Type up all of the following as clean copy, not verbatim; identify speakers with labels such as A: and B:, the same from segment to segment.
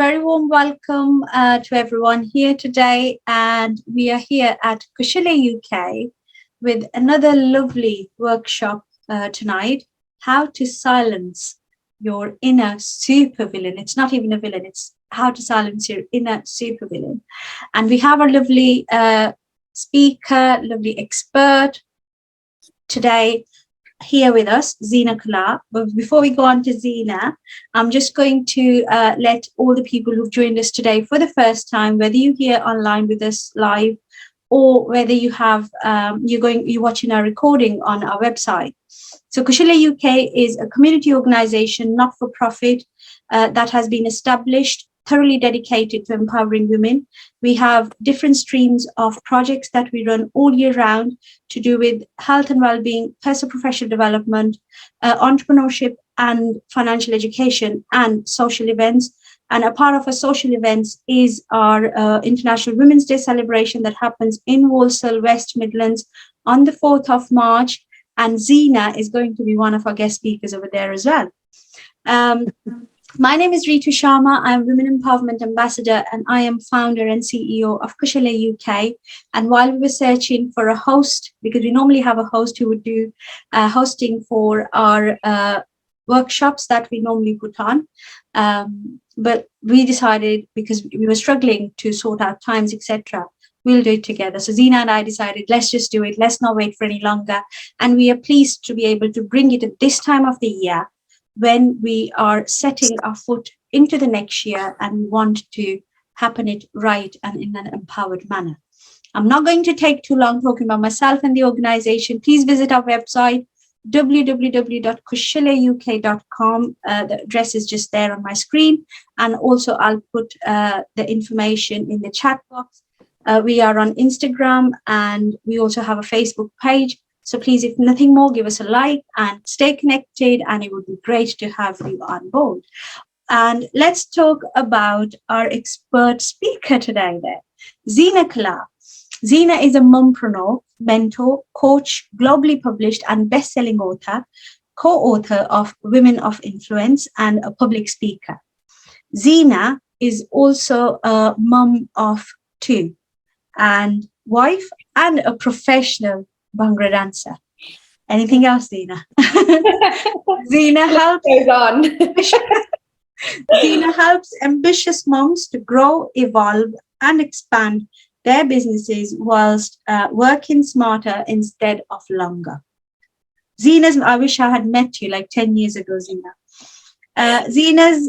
A: very warm welcome to everyone here today. And we are here at Kaushalya UK with another lovely workshop tonight, how to silence your inner supervillain. It's not even a villain, it's how to silence your inner supervillain. And we have a lovely speaker, lovely expert today here with us, Zina Kular. But before we go on to Zina, I'm just going to let all the people who've joined us today for the first time, whether you're here online with us live or whether you have you're watching our recording on our website. So Kaushalya UK is a community organization, not for profit, that has been established, thoroughly dedicated to empowering women. We have different streams of projects that we run all year round to do with health and well-being, personal professional development, entrepreneurship and financial education, and social events. And a part of our social events is our International Women's Day celebration that happens in Walsall, West Midlands on the 4th of March. And Zina is going to be one of our guest speakers over there as well. My name is Ritu Sharma. I'm Women Empowerment Ambassador, and I am founder and CEO of Kaushalya UK. And while we were searching for a host, because we normally have a host who would do hosting for our workshops that we normally put on, but we decided, because we were struggling to sort out times, etc., we'll do it together. So Zina and I decided, let's just do it. Let's not wait for any longer. And we are pleased to be able to bring it at this time of the year, when we are setting our foot into the next year and want to happen it right and in an empowered manner. I'm not going to take too long talking about myself and the organization. Please visit our website, www.KaushalyaUk.com. The address is just there on my screen. And also I'll put the information in the chat box. We are on Instagram and we also have a Facebook page. So please, if nothing more, give us a like and stay connected, and it would be great to have you on board. And let's talk about our expert speaker today there, Zina Kular. Zina is a mompreneur, mentor, coach, globally published and best-selling author, co-author of Women of Influence, and a public speaker. Zina is also a mum of two, and wife, and a professional Bhangra dancer. Anything else, Zina? Zina helps Zina helps ambitious moms to grow, evolve, and expand their businesses whilst working smarter instead of longer. I wish I had met you like 10 years ago, Zina. Zina's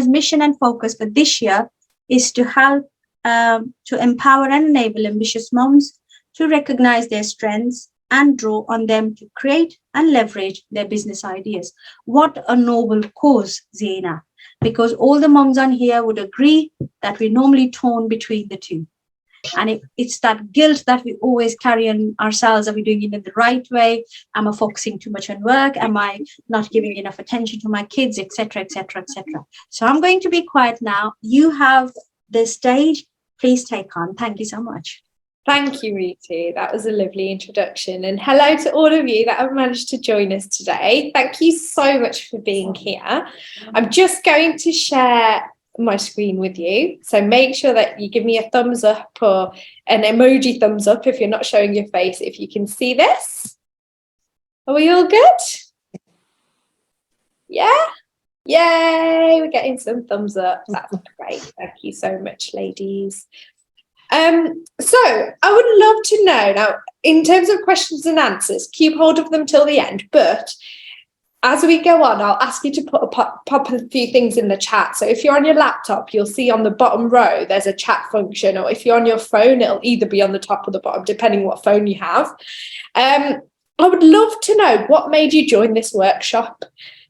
A: mission and focus for this year is to help to empower and enable ambitious moms to recognize their strengths and draw on them to create and leverage their business ideas. What a noble cause, Zina, because all the moms on here would agree that we're normally torn between the two. And it's that guilt that we always carry on ourselves. Are we doing it in the right way? Am I focusing too much on work? Am I not giving enough attention to my kids, etc., etc., etc.? So I'm going to be quiet now. You have the stage. Please take on. Thank you so much.
B: Thank you, Ritu. That was a lovely introduction. And hello to all of you that have managed to join us today. Thank you so much for being here. I'm just going to share my screen with you. So make sure that you give me a thumbs up or an emoji thumbs up if you're not showing your face, if you can see this. Are we all good? Yeah? Yay, we're getting some thumbs up. That's great. Thank you so much, ladies. So I would love to know now, in terms of questions and answers, keep hold of them till the end, but as we go on, I'll ask you to pop a few things in the chat. So if you're on your laptop, you'll see on the bottom row there's a chat function, or if you're on your phone, it'll either be on the top or the bottom, depending what phone you have. I would love to know what made you join this workshop.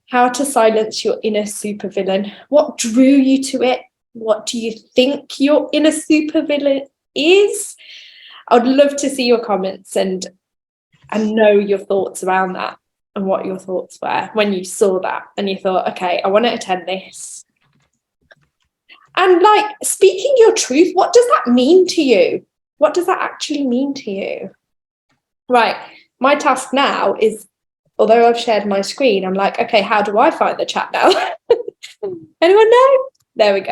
B: How to silence your inner supervillain. What drew you to it? What do you think your inner supervillain is? I would love to see your comments and know your thoughts around that, and what your thoughts were when you saw that and you thought, okay, I want to attend this. And like, speaking your truth, what does that mean to you? What does that actually mean to you? Right, my task now is, although I've shared my screen, I'm like, okay, how do I find the chat now? Anyone know? There we go.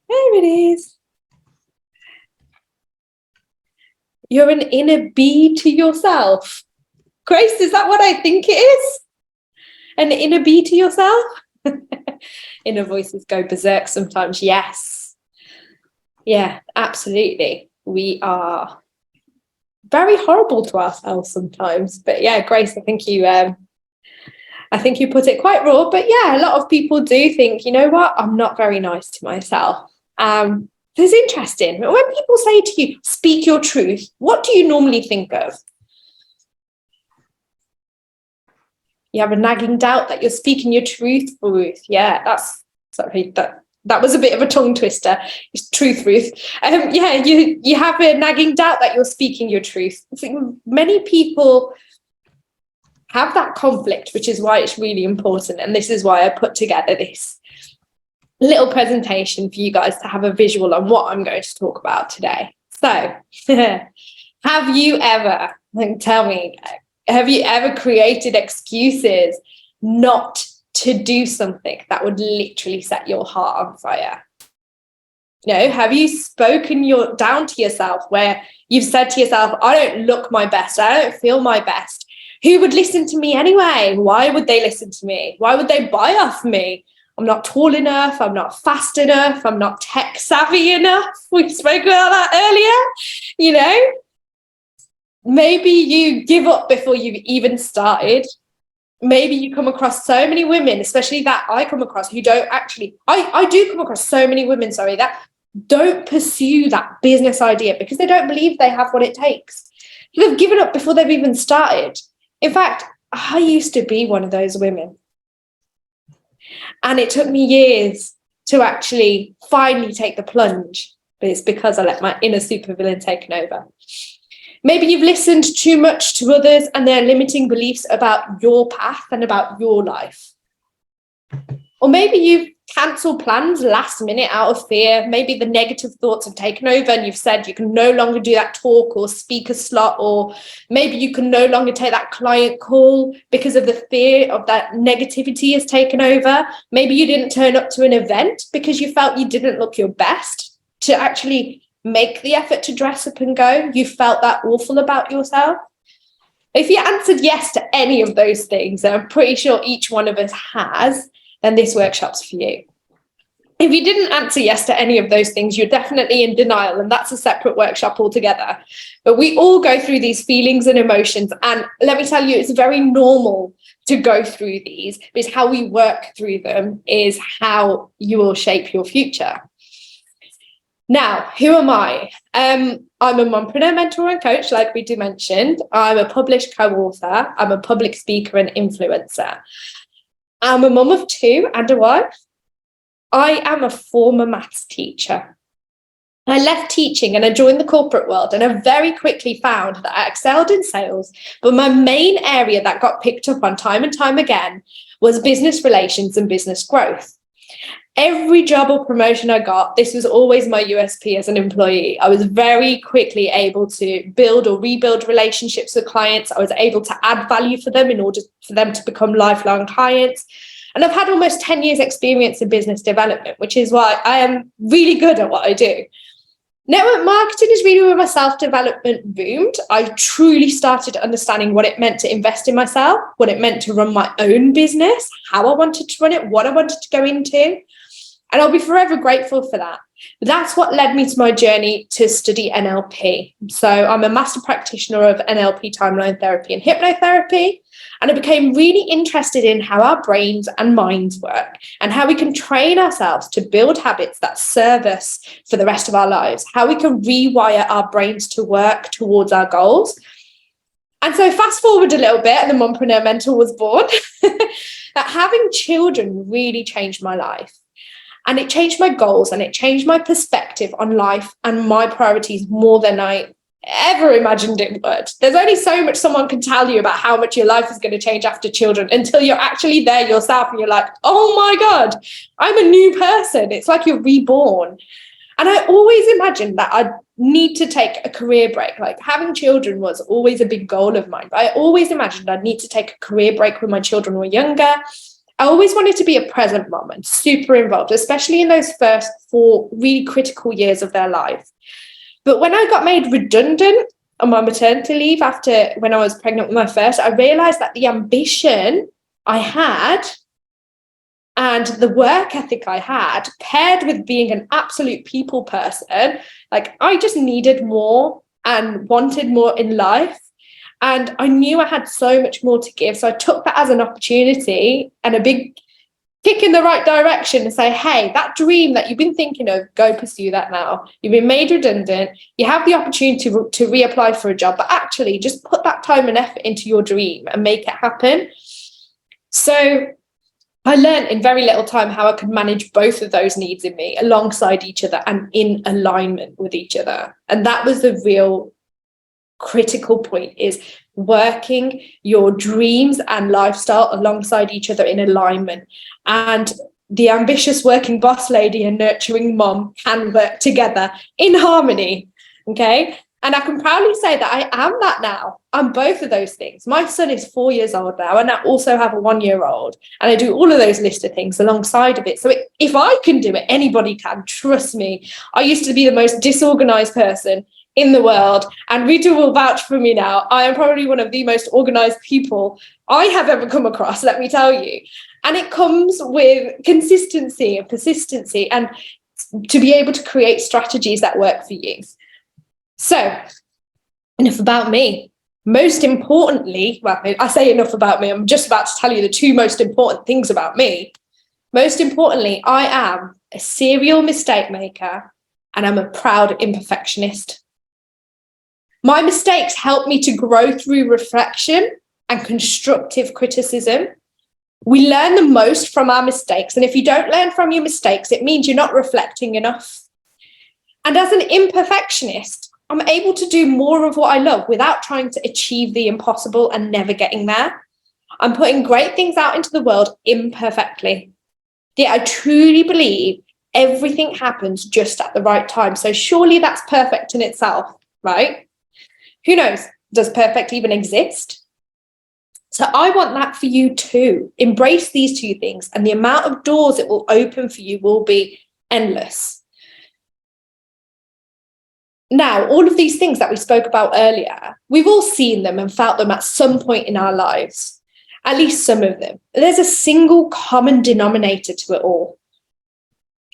B: There it is. You're an inner bee to yourself. Grace, is that what I think it is? An inner bee to yourself? Inner voices go berserk sometimes. Yes. Yeah, absolutely. We are very horrible to ourselves sometimes. But yeah, Grace, I think you put it quite raw. But yeah, a lot of people do think, you know what, I'm not very nice to myself. It's interesting. When people say to you, speak your truth, what do you normally think of? You have a nagging doubt that you're speaking your truth, Ruth. Yeah, that was a bit of a tongue twister. It's truth, Ruth. Yeah, you have a nagging doubt that you're speaking your truth. I think many people have that conflict, which is why it's really important. And this is why I put together this little presentation for you guys to have a visual on what I'm going to talk about today. So, have you ever created excuses not to do something that would literally set your heart on fire? Have you spoken down to yourself where you've said to yourself, I don't look my best, I don't feel my best. Who would listen to me anyway? Why would they listen to me? Why would they buy off me? I'm not tall enough, I'm not fast enough, I'm not tech savvy enough. We spoke about that earlier. Maybe you give up before you've even started. Maybe you come across so many women, especially that I come across, who don't actually, I do come across so many women, that don't pursue that business idea because they don't believe they have what it takes. They've given up before they've even started. In fact, I used to be one of those women. And it took me years to actually finally take the plunge, but it's because I let my inner supervillain take over. Maybe you've listened too much to others and their limiting beliefs about your path and about your life. Or maybe you've cancelled plans last minute out of fear. Maybe the negative thoughts have taken over and you've said you can no longer do that talk or speaker slot, or maybe you can no longer take that client call because of the fear of that negativity has taken over. Maybe you didn't turn up to an event because you felt you didn't look your best to actually make the effort to dress up and go. You felt that awful about yourself. If you answered yes to any of those things, and I'm pretty sure each one of us has, then this workshop's for you. If you didn't answer yes to any of those things, you're definitely in denial, and that's a separate workshop altogether. But we all go through these feelings and emotions, and let me tell you, it's very normal to go through these, because how we work through them is how you will shape your future. Now, who am I? I'm a mompreneur, mentor and coach, like we mentioned. I'm a published co-author. I'm a public speaker and influencer. I'm a mum of 2 and a wife. I am a former maths teacher. I left teaching and I joined the corporate world, and I very quickly found that I excelled in sales, but my main area that got picked up on time and time again was business relations and business growth. Every job or promotion I got, this was always my USP as an employee. I was very quickly able to build or rebuild relationships with clients. I was able to add value for them in order for them to become lifelong clients. And I've had almost 10 years experience in business development, which is why I am really good at what I do. Network marketing is really where my self-development boomed. I truly started understanding what it meant to invest in myself, what it meant to run my own business, how I wanted to run it, what I wanted to go into. And I'll be forever grateful for that. But that's what led me to my journey to study NLP. So I'm a master practitioner of NLP, timeline therapy and hypnotherapy. And I became really interested in how our brains and minds work and how we can train ourselves to build habits that serve us for the rest of our lives, how we can rewire our brains to work towards our goals. And so fast forward a little bit, and the Mompreneur Mentor was born. That having children really changed my life. And it changed my goals, and it changed my perspective on life and my priorities more than I ever imagined it would. There's only so much someone can tell you about how much your life is going to change after children until you're actually there yourself and you're like, oh my God, I'm a new person. It's like you're reborn. And I always imagined that I'd need to take a career break. Like having children was always a big goal of mine, but I always imagined I'd need to take a career break when my children were younger. I always wanted to be a present mum and super involved, especially in those first 4 really critical years of their life. But when I got made redundant on my maternity leave when I was pregnant with my first, I realized that the ambition I had and the work ethic I had, paired with being an absolute people person, like I just needed more and wanted more in life. And I knew I had so much more to give. So I took that as an opportunity and a big kick in the right direction to say, hey, that dream that you've been thinking of, go pursue that now. You've been made redundant. You have the opportunity to reapply for a job, but actually just put that time and effort into your dream and make it happen. So I learned in very little time how I could manage both of those needs in me alongside each other and in alignment with each other. And that was the real critical point, is working your dreams and lifestyle alongside each other in alignment. And the ambitious working boss lady and nurturing mom can work together in harmony. Okay. And I can proudly say that I am that now. I'm both of those things. My son is 4 years old now, and I also have a 1-year-old. And I do all of those list of things alongside of it. So if I can do it, anybody can. Trust me. I used to be the most disorganized person in the world, and Ritu will vouch for me now. I am probably one of the most organized people I have ever come across, let me tell you. And it comes with consistency and persistency, and to be able to create strategies that work for you. So enough about me. Most importantly, well, I say enough about me, I'm just about to tell you the 2 most important things about me. Most importantly, I am a serial mistake maker, and I'm a proud imperfectionist. My mistakes help me to grow through reflection and constructive criticism. We learn the most from our mistakes. And if you don't learn from your mistakes, it means you're not reflecting enough. And as an imperfectionist, I'm able to do more of what I love without trying to achieve the impossible and never getting there. I'm putting great things out into the world imperfectly. Yet I truly believe everything happens just at the right time. So surely that's perfect in itself, right? Who knows? Does perfect even exist? So I want that for you too. Embrace these 2 things, and the amount of doors it will open for you will be endless. Now, all of these things that we spoke about earlier, we've all seen them and felt them at some point in our lives, at least some of them. There's a single common denominator to it all.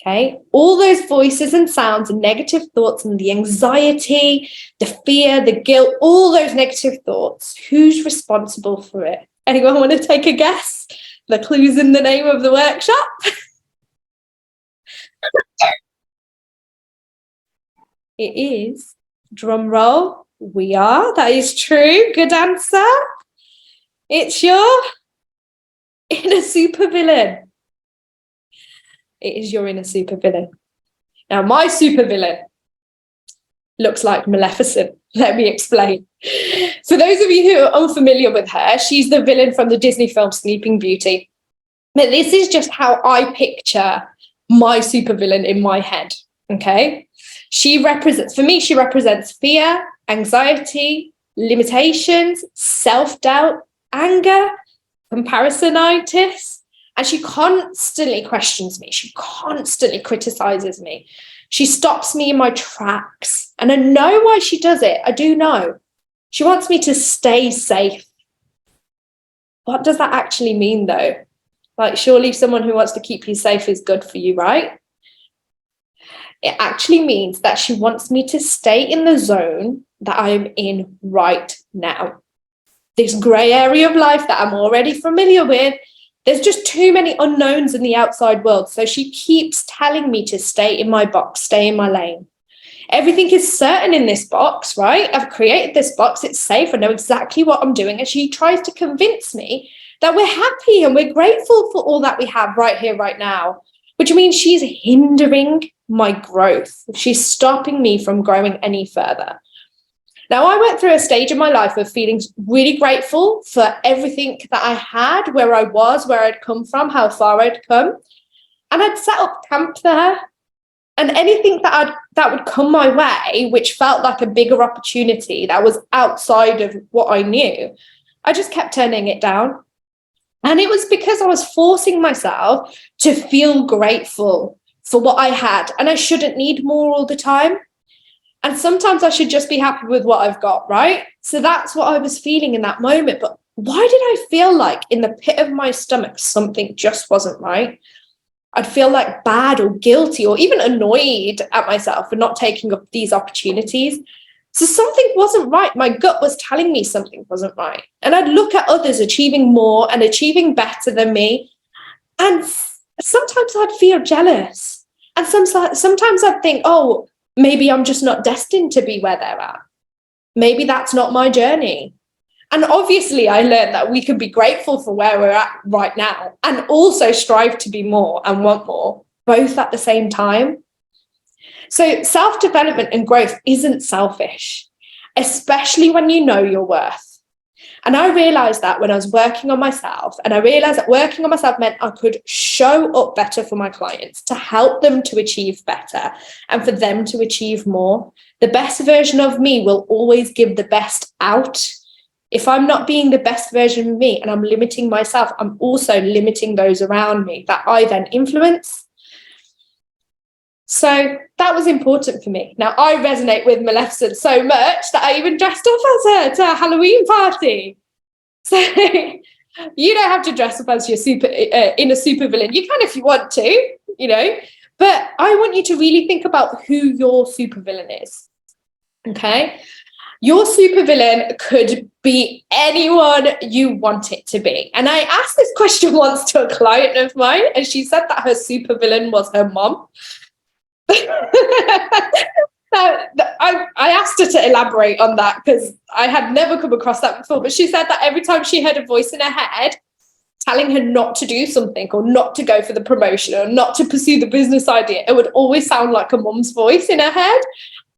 B: Okay, all those voices and sounds and negative thoughts and the anxiety, the fear, the guilt, all those negative thoughts, who's responsible for it? Anyone want to take a guess? The clue's in the name of the workshop. It is, drum roll, we are. That is true. Good answer. It's your inner supervillain. It is your inner supervillain. Now, my supervillain looks like Maleficent. Let me explain. For those of you who are unfamiliar with her, she's the villain from the Disney film Sleeping Beauty. But this is just how I picture my supervillain in my head, okay? She represents fear, anxiety, limitations, self-doubt, anger, comparisonitis. And she constantly questions me. She constantly criticizes me. She stops me in my tracks. And I know why she does it. I do know. She wants me to stay safe. What does that actually mean, though? Like, surely someone who wants to keep you safe is good for you, right? It actually means that she wants me to stay in the zone that I'm in right now. This grey area of life that I'm already familiar with. There's just too many unknowns in the outside world. So she keeps telling me to stay in my box, stay in my lane. Everything is certain in this box, right? I've created this box. It's safe. I know exactly what I'm doing. And she tries to convince me that we're happy and we're grateful for all that we have right here, right now, which means she's hindering my growth. She's stopping me from growing any further. Now, I went through a stage in my life of feeling really grateful for everything that I had, where I was, where I'd come from, how far I'd come. And I'd set up camp there. And anything that would come my way, which felt like a bigger opportunity that was outside of what I knew, I just kept turning it down. And it was because I was forcing myself to feel grateful for what I had. And I shouldn't need more all the time. And sometimes I should just be happy with what I've got, right? So that's what I was feeling in that moment. But why did I feel like in the pit of my stomach, something just wasn't right? I'd feel like bad or guilty or even annoyed at myself for not taking up these opportunities. So something wasn't right. My gut was telling me something wasn't right. And I'd look at others achieving more and achieving better than me. And sometimes I'd feel jealous. And sometimes I'd think, oh, maybe I'm just not destined to be where they're at. Maybe that's not my journey. And obviously, I learned that we can be grateful for where we're at right now and also strive to be more and want more, both at the same time. So self-development and growth isn't selfish, especially when you know your worth. And I realized that when I was working on myself, and I realized that working on myself meant I could show up better for my clients to help them to achieve better and for them to achieve more. The best version of me will always give the best out. If I'm not being the best version of me and I'm limiting myself, I'm also limiting those around me that I then influence. So that was important for me. Now, I resonate with Maleficent so much that I even dressed up as her to a Halloween party. So you don't have to dress up as your inner supervillain. You can if you want to, but I want you to really think about who your supervillain is. Okay? Your supervillain could be anyone you want it to be. And I asked this question once to a client of mine, and she said that her supervillain was her mom. I asked her to elaborate on that because I had never come across that before. But she said that every time she heard a voice in her head telling her not to do something or not to go for the promotion or not to pursue the business idea, it would always sound like a mum's voice in her head.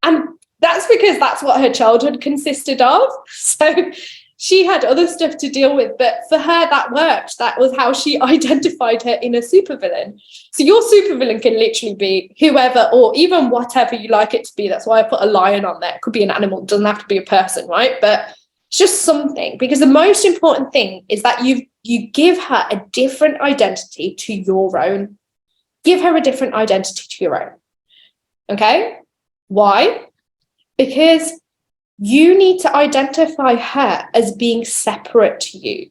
B: And that's because that's what her childhood consisted of. So she had other stuff to deal with, but for her, that worked. That was how she identified her inner supervillain. So your supervillain can literally be whoever or even whatever you like it to be. That's why I put a lion on there. It could be an animal. It doesn't have to be a person, right? But it's just something, because the most important thing is that you give her a different identity to your own. Give her a different identity to your own. Okay? Why? Because you need to identify her as being separate to you.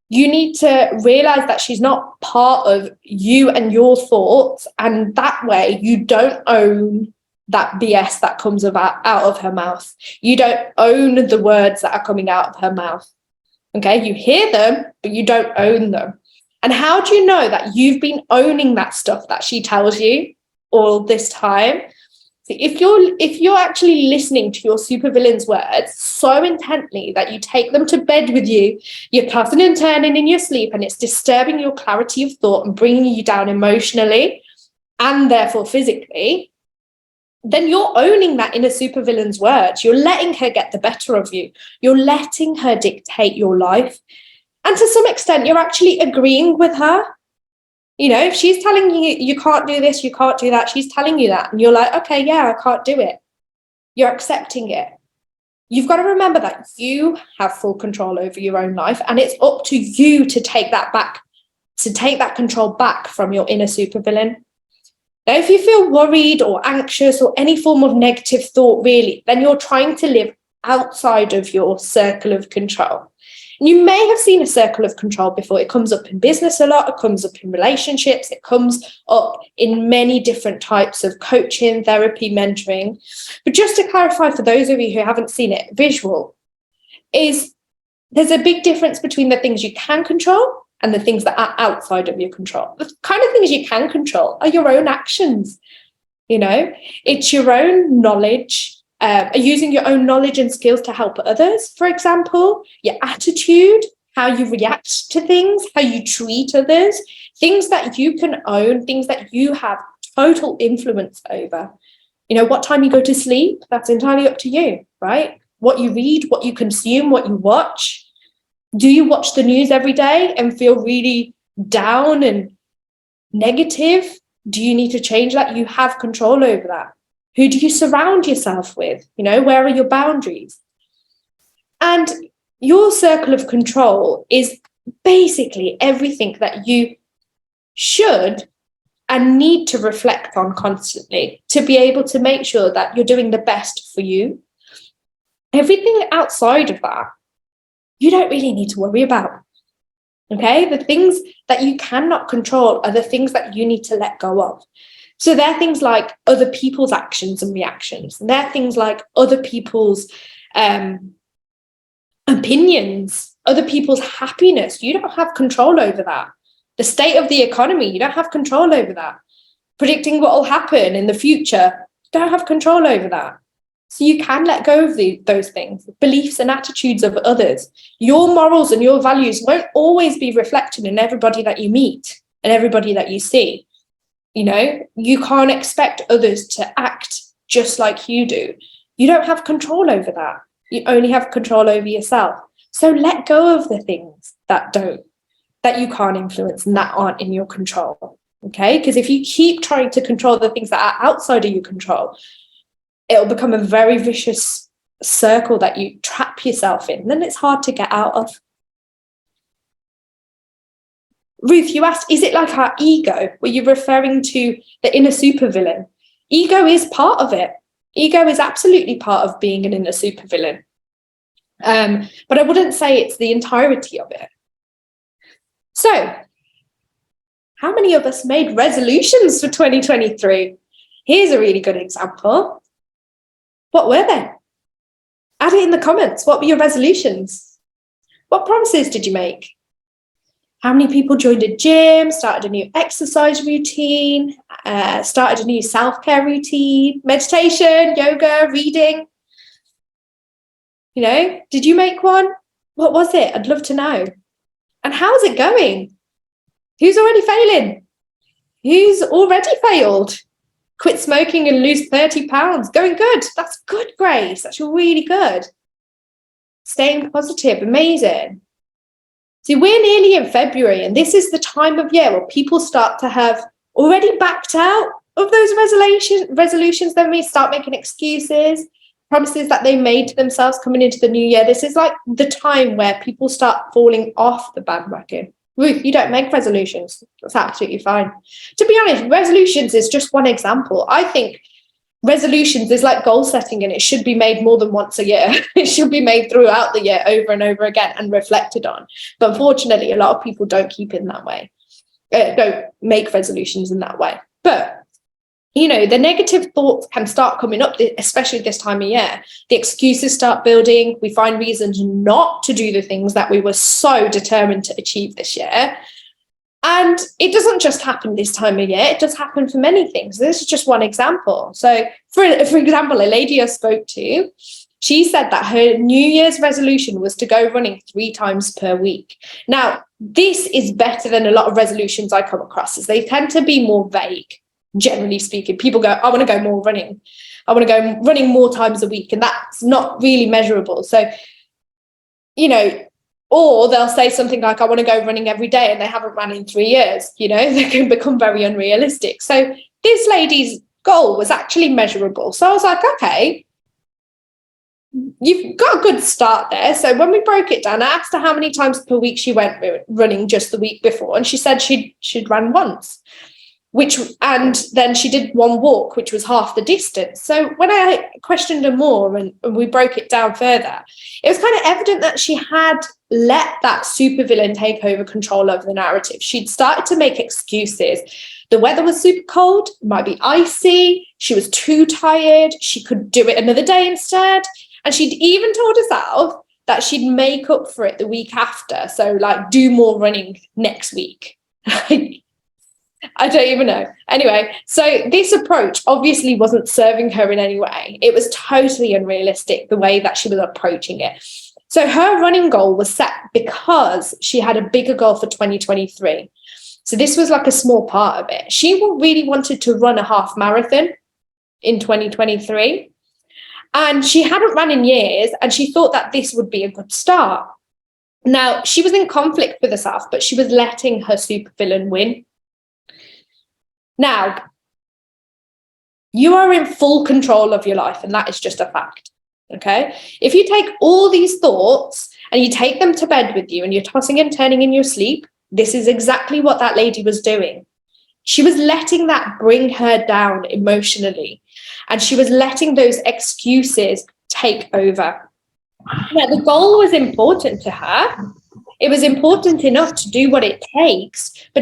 B: You need to realize that she's not part of you and your thoughts, and that way you don't own that BS that comes out of her mouth. You don't own the words that are coming out of her mouth. Okay, you hear them, but you don't own them. And how do you know that you've been owning that stuff that she tells you all this time? If you're actually listening to your supervillain's words so intently that you take them to bed with you, you're tossing and turning in your sleep, and it's disturbing your clarity of thought and bringing you down emotionally and therefore physically, then you're owning that inner supervillain's words. You're letting her get the better of you. You're letting her dictate your life. And to some extent, you're actually agreeing with her. If she's telling you, you can't do this, you can't do that, she's telling you that, and you're like, okay, yeah, I can't do it. You're accepting it. You've got to remember that you have full control over your own life, and it's up to you to take that back, to take that control back from your inner supervillain. Now, if you feel worried or anxious or any form of negative thought, really, then you're trying to live outside of your circle of control. You may have seen a circle of control before. It comes up in business a lot. It comes up in relationships. It comes up in many different types of coaching, therapy, mentoring. But just to clarify for those of you who haven't seen it, visual is there's a big difference between the things you can control and the things that are outside of your control. The kind of things you can control are your own actions. It's your own knowledge. Using your own knowledge and skills to help others, for example, your attitude, how you react to things, how you treat others, things that you can own, things that you have total influence over. What time you go to sleep, that's entirely up to you, right? What you read, what you consume, what you watch. Do you watch the news every day and feel really down and negative? Do you need to change that? You have control over that. Who do you surround yourself with? Where are your boundaries? And your circle of control is basically everything that you should and need to reflect on constantly to be able to make sure that you're doing the best for you. Everything outside of that, you don't really need to worry about. Okay? The things that you cannot control are the things that you need to let go of. So they're things like other people's actions and reactions. And they're things like other people's opinions, other people's happiness. You don't have control over that. The state of the economy, you don't have control over that. Predicting what will happen in the future, you don't have control over that. So you can let go of those things, beliefs and attitudes of others. Your morals and your values won't always be reflected in everybody that you meet and everybody that you see. You know, you can't expect others to act just like you do. You don't have control over that. You only have control over yourself. So let go of the things that you can't influence and that aren't in your control. Okay? Because if you keep trying to control the things that are outside of your control, it'll become a very vicious circle that you trap yourself in. Then it's hard to get out of. Ruth, you asked, is it like our ego? Were you referring to the inner supervillain? Ego is part of it. Ego is absolutely part of being an inner supervillain. But I wouldn't say it's the entirety of it. So, how many of us made resolutions for 2023? Here's a really good example. What were they? Add it in the comments. What were your resolutions? What promises did you make? How many people joined a gym, started a new exercise routine, started a new self-care routine, meditation, yoga, reading? You know, did you make one? What was it? I'd love to know. And how's it going? Who's already failing? Who's already failed? Quit smoking and lose 30 pounds. Going good. That's good, Grace. That's really good. Staying positive. Amazing. See, we're nearly in February, and this is the time of year where people start to have already backed out of those resolutions. Then we start making excuses, promises that they made to themselves coming into the new year. This is like the time where people start falling off the bandwagon. Ruth, you don't make resolutions. That's absolutely fine. To be honest, resolutions is just one example. I think resolutions is like goal setting, and it should be made more than once a year. It should be made throughout the year over and over again and reflected on. But unfortunately, a lot of people don't keep in that way. Don't make resolutions in that way. But, you know, the negative thoughts can start coming up, especially this time of year. The excuses start building. We find reasons not to do the things that we were so determined to achieve this year. And it doesn't just happen this time of year. It does happen for many things. This is just one example. So, for example, a lady I spoke to, she said that her New Year's resolution was to go running 3 times per week. Now, this is better than a lot of resolutions I come across, as they tend to be more vague, generally speaking. People go, I want to go more running. I want to go running more times a week. And that's not really measurable. So, you know, or they'll say something like, I want to go running every day, and they haven't run in 3 years. You know, they can become very unrealistic. So this lady's goal was actually measurable. So I was like, okay, you've got a good start there. So when we broke it down, I asked her how many times per week she went running just the week before. And she said she'd run once, and then she did one walk, which was half the distance. So when I questioned her more and we broke it down further, it was kind of evident that she had let that supervillain take over control over the narrative. She'd started to make excuses. The weather was super cold, it might be icy, she was too tired, she could do it another day instead. And she'd even told herself that she'd make up for it the week after. So like do more running next week. I don't even know. Anyway, so this approach obviously wasn't serving her in any way. It was totally unrealistic, the way that she was approaching it. So her running goal was set because she had a bigger goal for 2023. So this was like a small part of it. She really wanted to run a half marathon in 2023. And she hadn't run in years, and she thought that this would be a good start. Now, she was in conflict with herself, but she was letting her supervillain win. Now, you are in full control of your life, and that is just a fact. Okay. If you take all these thoughts and you take them to bed with you and you're tossing and turning in your sleep, this is exactly what that lady was doing. She was letting that bring her down emotionally, and she was letting those excuses take over. Now, the goal was important to her. It was important enough to do what it takes, but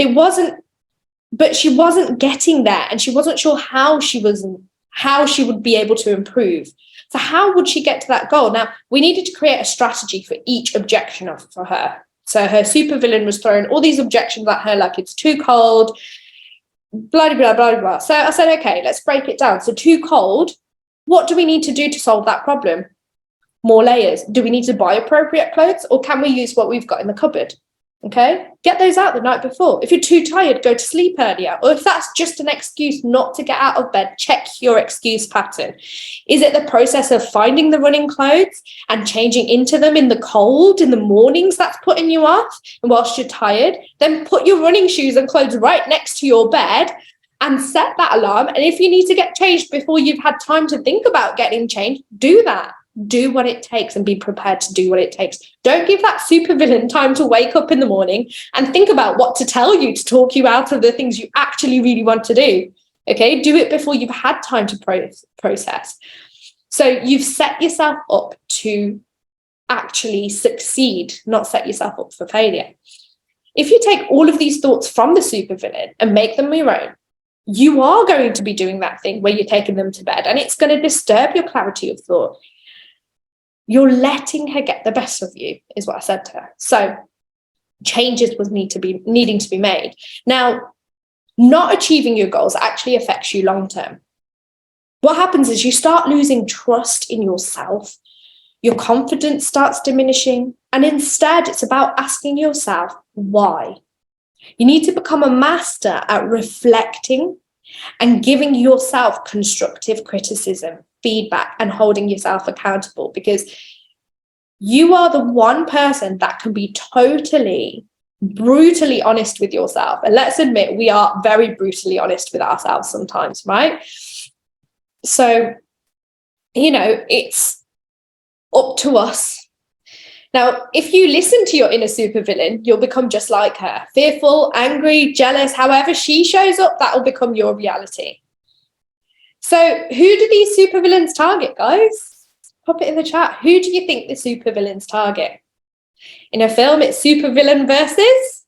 B: she wasn't getting there, and she wasn't sure how she would be able to improve. So how would she get to that goal? Now, we needed to create a strategy for each objection for her. So her supervillain was throwing all these objections at her, like it's too cold, blah, blah, blah, blah. So I said, okay, let's break it down. So too cold, what do we need to do to solve that problem? More layers. Do we need to buy appropriate clothes, or can we use what we've got in the cupboard? Okay, get those out the night before. If you're too tired, go to sleep earlier. Or if that's just an excuse not to get out of bed, check your excuse pattern. Is it the process of finding the running clothes and changing into them in the cold in the mornings that's putting you off? And whilst you're tired, then put your running shoes and clothes right next to your bed and set that alarm. And if you need to get changed before you've had time to think about getting changed, do that. Do what it takes and be prepared to do what it takes. Don't give that supervillain time to wake up in the morning and think about what to tell you to talk you out of the things you actually really want to do. Okay, do it before you've had time to process. So you've set yourself up to actually succeed, not set yourself up for failure. If you take all of these thoughts from the supervillain and make them your own, you are going to be doing that thing where you're taking them to bed, and it's going to disturb your clarity of thought. You're letting her get the best of you, is what I said to her. So changes was needing to be made. Now, not achieving your goals actually affects you long term. What happens is you start losing trust in yourself. Your confidence starts diminishing. And instead, it's about asking yourself, why? You need to become a master at reflecting and giving yourself constructive criticism, feedback, and holding yourself accountable, because you are the one person that can be totally, brutally honest with yourself. And let's admit, we are very brutally honest with ourselves sometimes, right? So, it's up to us. Now, if you listen to your inner supervillain, you'll become just like her. Fearful, angry, jealous, however she shows up, that will become your reality. So who do these supervillains target, guys? Pop it in the chat. Who do you think the supervillains target? In a film, it's supervillain versus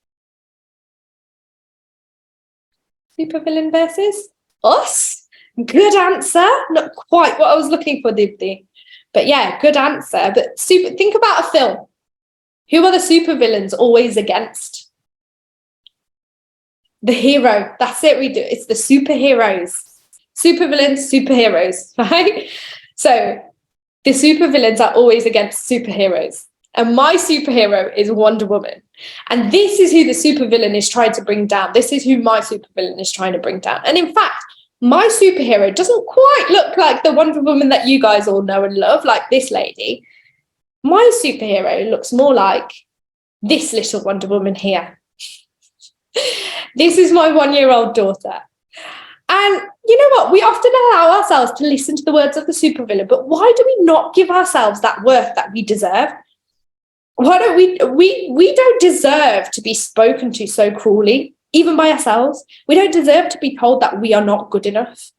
B: us. Good answer. Not quite what I was looking for, Dibdi. But yeah, good answer. But think about a film. Who are the supervillains always against? The hero. That's it. It's the superheroes. Supervillains, superheroes, right? So the supervillains are always against superheroes. And my superhero is Wonder Woman. And this is who the supervillain is trying to bring down. This is who my supervillain is trying to bring down. And in fact, my superhero doesn't quite look like the Wonder Woman that you guys all know and love, like this lady. My superhero looks more like this little Wonder Woman here. This is my 1-year-old daughter. And you know what? We often allow ourselves to listen to the words of the supervillain, but why do we not give ourselves that worth that we deserve? Why don't we don't deserve to be spoken to so cruelly, even by ourselves. We don't deserve to be told that we are not good enough.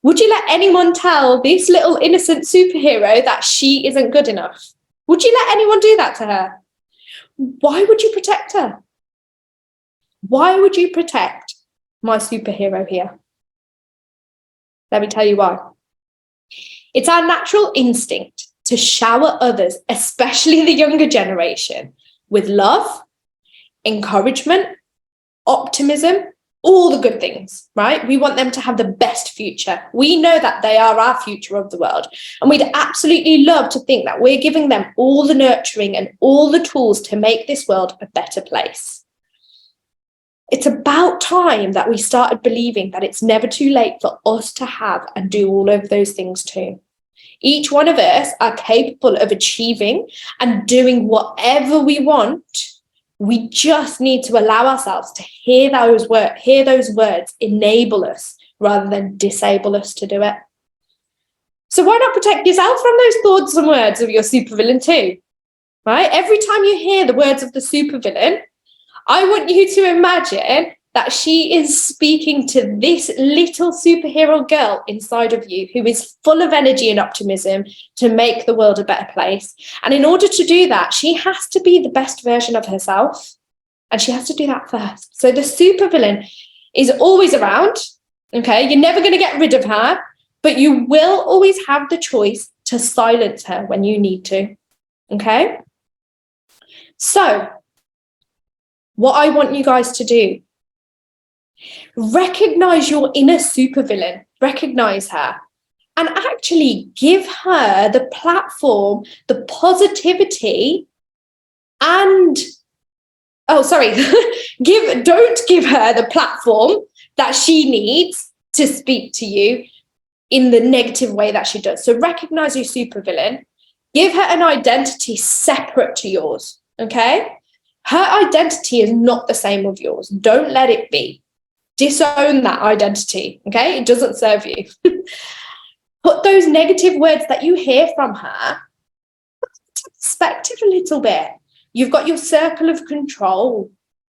B: Would you let anyone tell this little innocent superhero that she isn't good enough? Would you let anyone do that to her? Why would you protect her? Why would you protect my superhero here? Let me tell you why. It's our natural instinct to shower others, especially the younger generation, with love, encouragement, optimism, all the good things, right? We want them to have the best future. We know that they are our future of the world. And we'd absolutely love to think that we're giving them all the nurturing and all the tools to make this world a better place. It's about time that we started believing that it's never too late for us to have and do all of those things too. Each one of us are capable of achieving and doing whatever we want. We just need to allow ourselves to hear those words enable us rather than disable us to do it. So why not protect yourself from those thoughts and words of your supervillain too? Right? Every time you hear the words of the supervillain, I want you to imagine that she is speaking to this little superhero girl inside of you who is full of energy and optimism to make the world a better place. And in order to do that, she has to be the best version of herself. And she has to do that first. So the supervillain is always around. Okay, you're never going to get rid of her, but you will always have the choice to silence her when you need to. Okay? So, what I want you guys to do, recognize your inner supervillain, recognize her, and actually give her the platform, the positivity, and don't give her the platform that she needs to speak to you in the negative way that she does. So recognize your supervillain, give her an identity separate to yours, okay? Her identity is not the same with yours. Don't let it be. Disown that identity, okay? It doesn't serve you. Put those negative words that you hear from her into perspective a little bit. You've got your circle of control,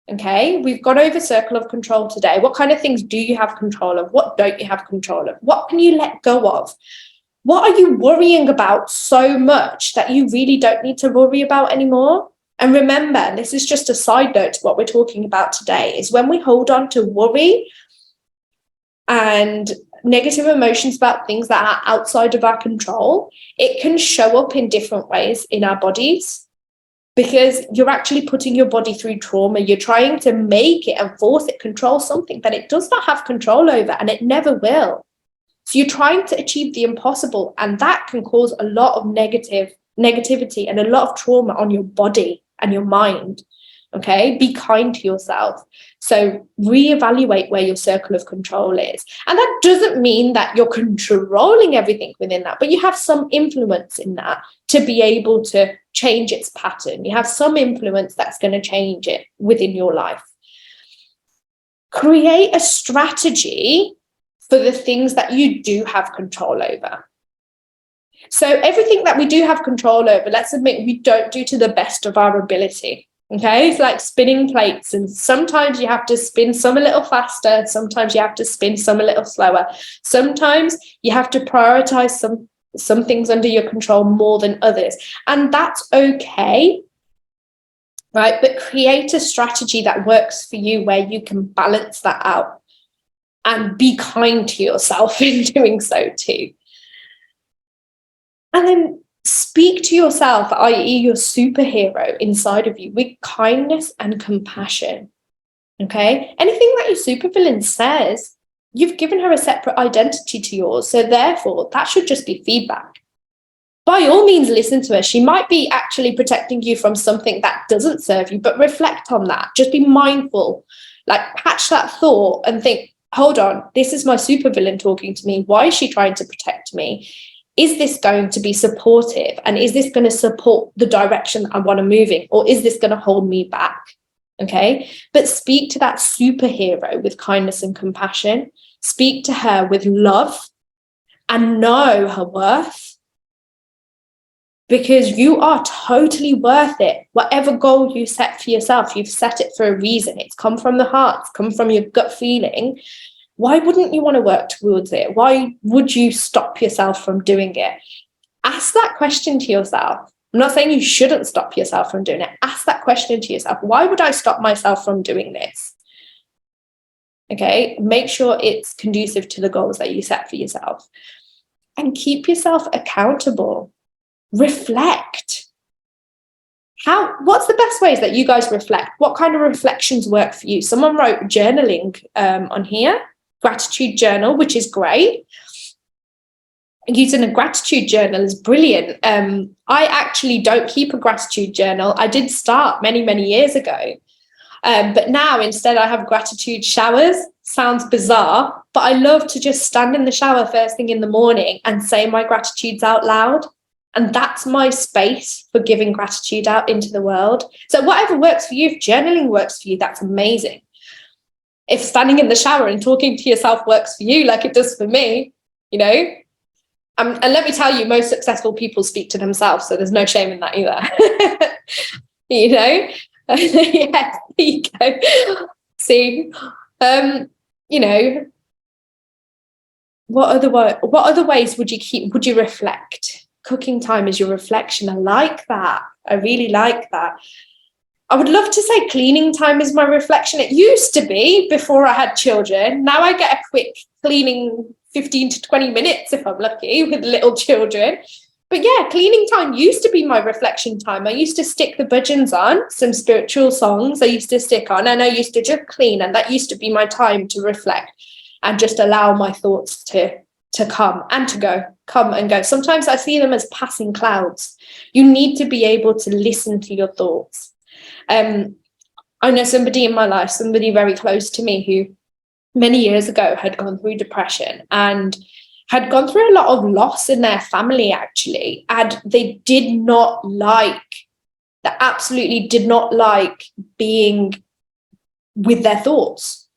B: okay? We've gone over circle of control today. What kind of things do you have control of? What don't you have control of? What can you let go of? What are you worrying about so much that you really don't need to worry about anymore? And remember, this is just a side note to what we're talking about today, is when we hold on to worry and negative emotions about things that are outside of our control, it can show up in different ways in our bodies, because you're actually putting your body through trauma. You're trying to make it and force it control something that it does not have control over, and it never will. So you're trying to achieve the impossible, and that can cause a lot of negativity and a lot of trauma on your body and your mind. Okay, be kind to yourself. So reevaluate where your circle of control is. And that doesn't mean that you're controlling everything within that, but you have some influence in that to be able to change its pattern. You have some influence that's going to change it within your life. Create a strategy for the things that you do have control over. So everything that we do have control over, let's admit we don't do to the best of our ability. Okay, it's like spinning plates, and sometimes you have to spin some a little faster, sometimes you have to spin some a little slower. Sometimes you have to prioritize some things under your control more than others, and that's okay, right? But create a strategy that works for you where you can balance that out and be kind to yourself in doing so too. And then speak to yourself, i.e. your superhero inside of you, with kindness and compassion, okay? Anything that your supervillain says, you've given her a separate identity to yours, so therefore that should just be feedback. By all means, listen to her. She might be actually protecting you from something that doesn't serve you, but reflect on that. Just be mindful, like catch that thought and think, hold on, this is my supervillain talking to me. Why is she trying to protect me? Is this going to be supportive? And is this going to support the direction that I want to move in? Or is this going to hold me back? Okay. But speak to that superhero with kindness and compassion. Speak to her with love and know her worth. Because you are totally worth it. Whatever goal you set for yourself, you've set it for a reason. It's come from the heart, it's come from your gut feeling. Why wouldn't you want to work towards it? Why would you stop yourself from doing it? Ask that question to yourself. I'm not saying you shouldn't stop yourself from doing it. Ask that question to yourself. Why would I stop myself from doing this? Okay, make sure it's conducive to the goals that you set for yourself. And keep yourself accountable. Reflect. What's the best ways that you guys reflect? What kind of reflections work for you? Someone wrote journaling on here. Gratitude journal, which is great. Using a gratitude journal is brilliant. I actually don't keep a gratitude journal. I did start many, many years ago. But now instead I have gratitude showers. Sounds bizarre, but I love to just stand in the shower first thing in the morning and say my gratitudes out loud. And that's my space for giving gratitude out into the world. So whatever works for you, if journaling works for you, that's amazing. If standing in the shower and talking to yourself works for you, like it does for me, you know, And let me tell you, most successful people speak to themselves, so there's no shame in that either. You know? Yeah, there you go. See, you know, what other ways would you reflect? Cooking time is your reflection. I like that. I really like that. I would love to say cleaning time is my reflection. It used to be before I had children. Now I get a quick cleaning 15 to 20 minutes if I'm lucky with little children. But yeah, cleaning time used to be my reflection time. I used to stick the bhajans on, some spiritual songs I used to stick on, and I used to just clean. And that used to be my time to reflect and just allow my thoughts to come and to go, come and go. Sometimes I see them as passing clouds. You need to be able to listen to your thoughts. I know somebody in my life, somebody very close to me, who many years ago had gone through depression and had gone through a lot of loss in their family, actually. And they absolutely did not like being with their thoughts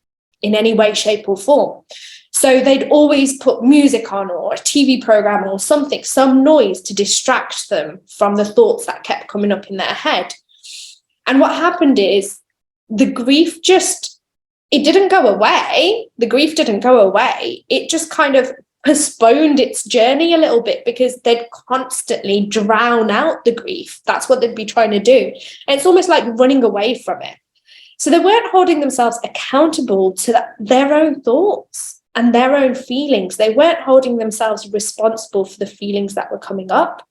B: in any way, shape, or form. So they'd always put music on or a TV program or something, some noise to distract them from the thoughts that kept coming up in their head. And what happened is the grief it didn't go away. The grief didn't go away. It just kind of postponed its journey a little bit because they'd constantly drown out the grief. That's what they'd be trying to do. And it's almost like running away from it. So they weren't holding themselves accountable to their own thoughts and their own feelings. They weren't holding themselves responsible for the feelings that were coming up.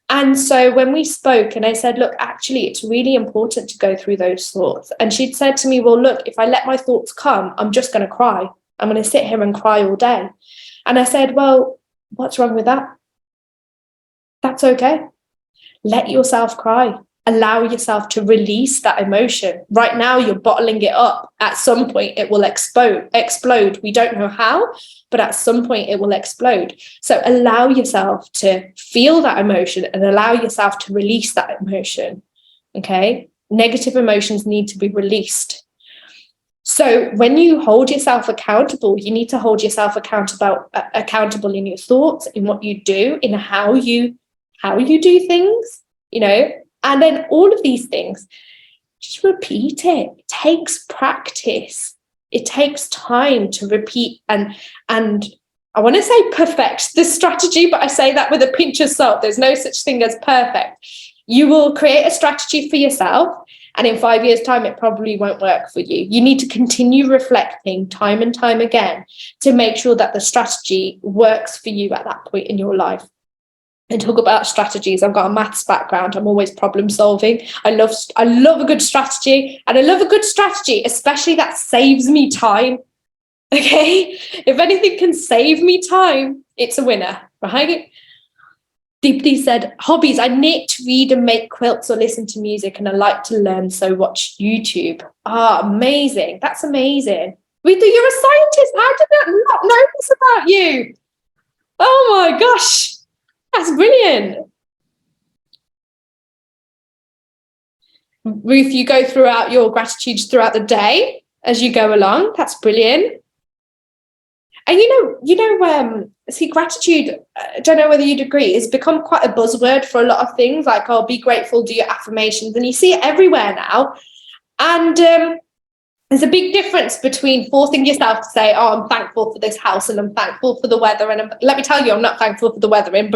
B: And so when we spoke and I said, look, actually, it's really important to go through those thoughts. And she'd said to me, well, look, if I let my thoughts come, I'm just going to cry. I'm going to sit here and cry all day. And I said, well, what's wrong with that? That's okay. Let yourself cry. Allow yourself to release that emotion. Right now, you're bottling it up. At some point, it will explode. We don't know how, but at some point, it will explode. So allow yourself to feel that emotion and allow yourself to release that emotion. Okay? Negative emotions need to be released. So when you hold yourself accountable, you need to hold yourself accountable in your thoughts, in what you do, in how you do things, you know. And then all of these things, just repeat it. It takes practice. It takes time to repeat and I want to say perfect this strategy, but I say that with a pinch of salt. There's no such thing as perfect. You will create a strategy for yourself, and in 5 years' time, it probably won't work for you. You need to continue reflecting time and time again to make sure that the strategy works for you at that point in your life. And talk about strategies. I've got a maths background. I'm always problem solving. I love a good strategy, and I love a good strategy, especially that saves me time. Okay, if anything can save me time, it's a winner, right? Deepthi said, hobbies. I knit, read, and make quilts or listen to music, and I like to learn, so watch YouTube. Amazing! That's amazing. Ritu, you're a scientist. How did I not know this about you? Oh my gosh. That's brilliant. Ruth, you go throughout your gratitudes throughout the day as you go along. That's brilliant. And see, gratitude, I don't know whether you'd agree, has become quite a buzzword for a lot of things, like, oh, be grateful, do your affirmations. And you see it everywhere now. And there's a big difference between forcing yourself to say, oh, I'm thankful for this house and I'm thankful for the weather. And let me tell you, I'm not thankful for the weather in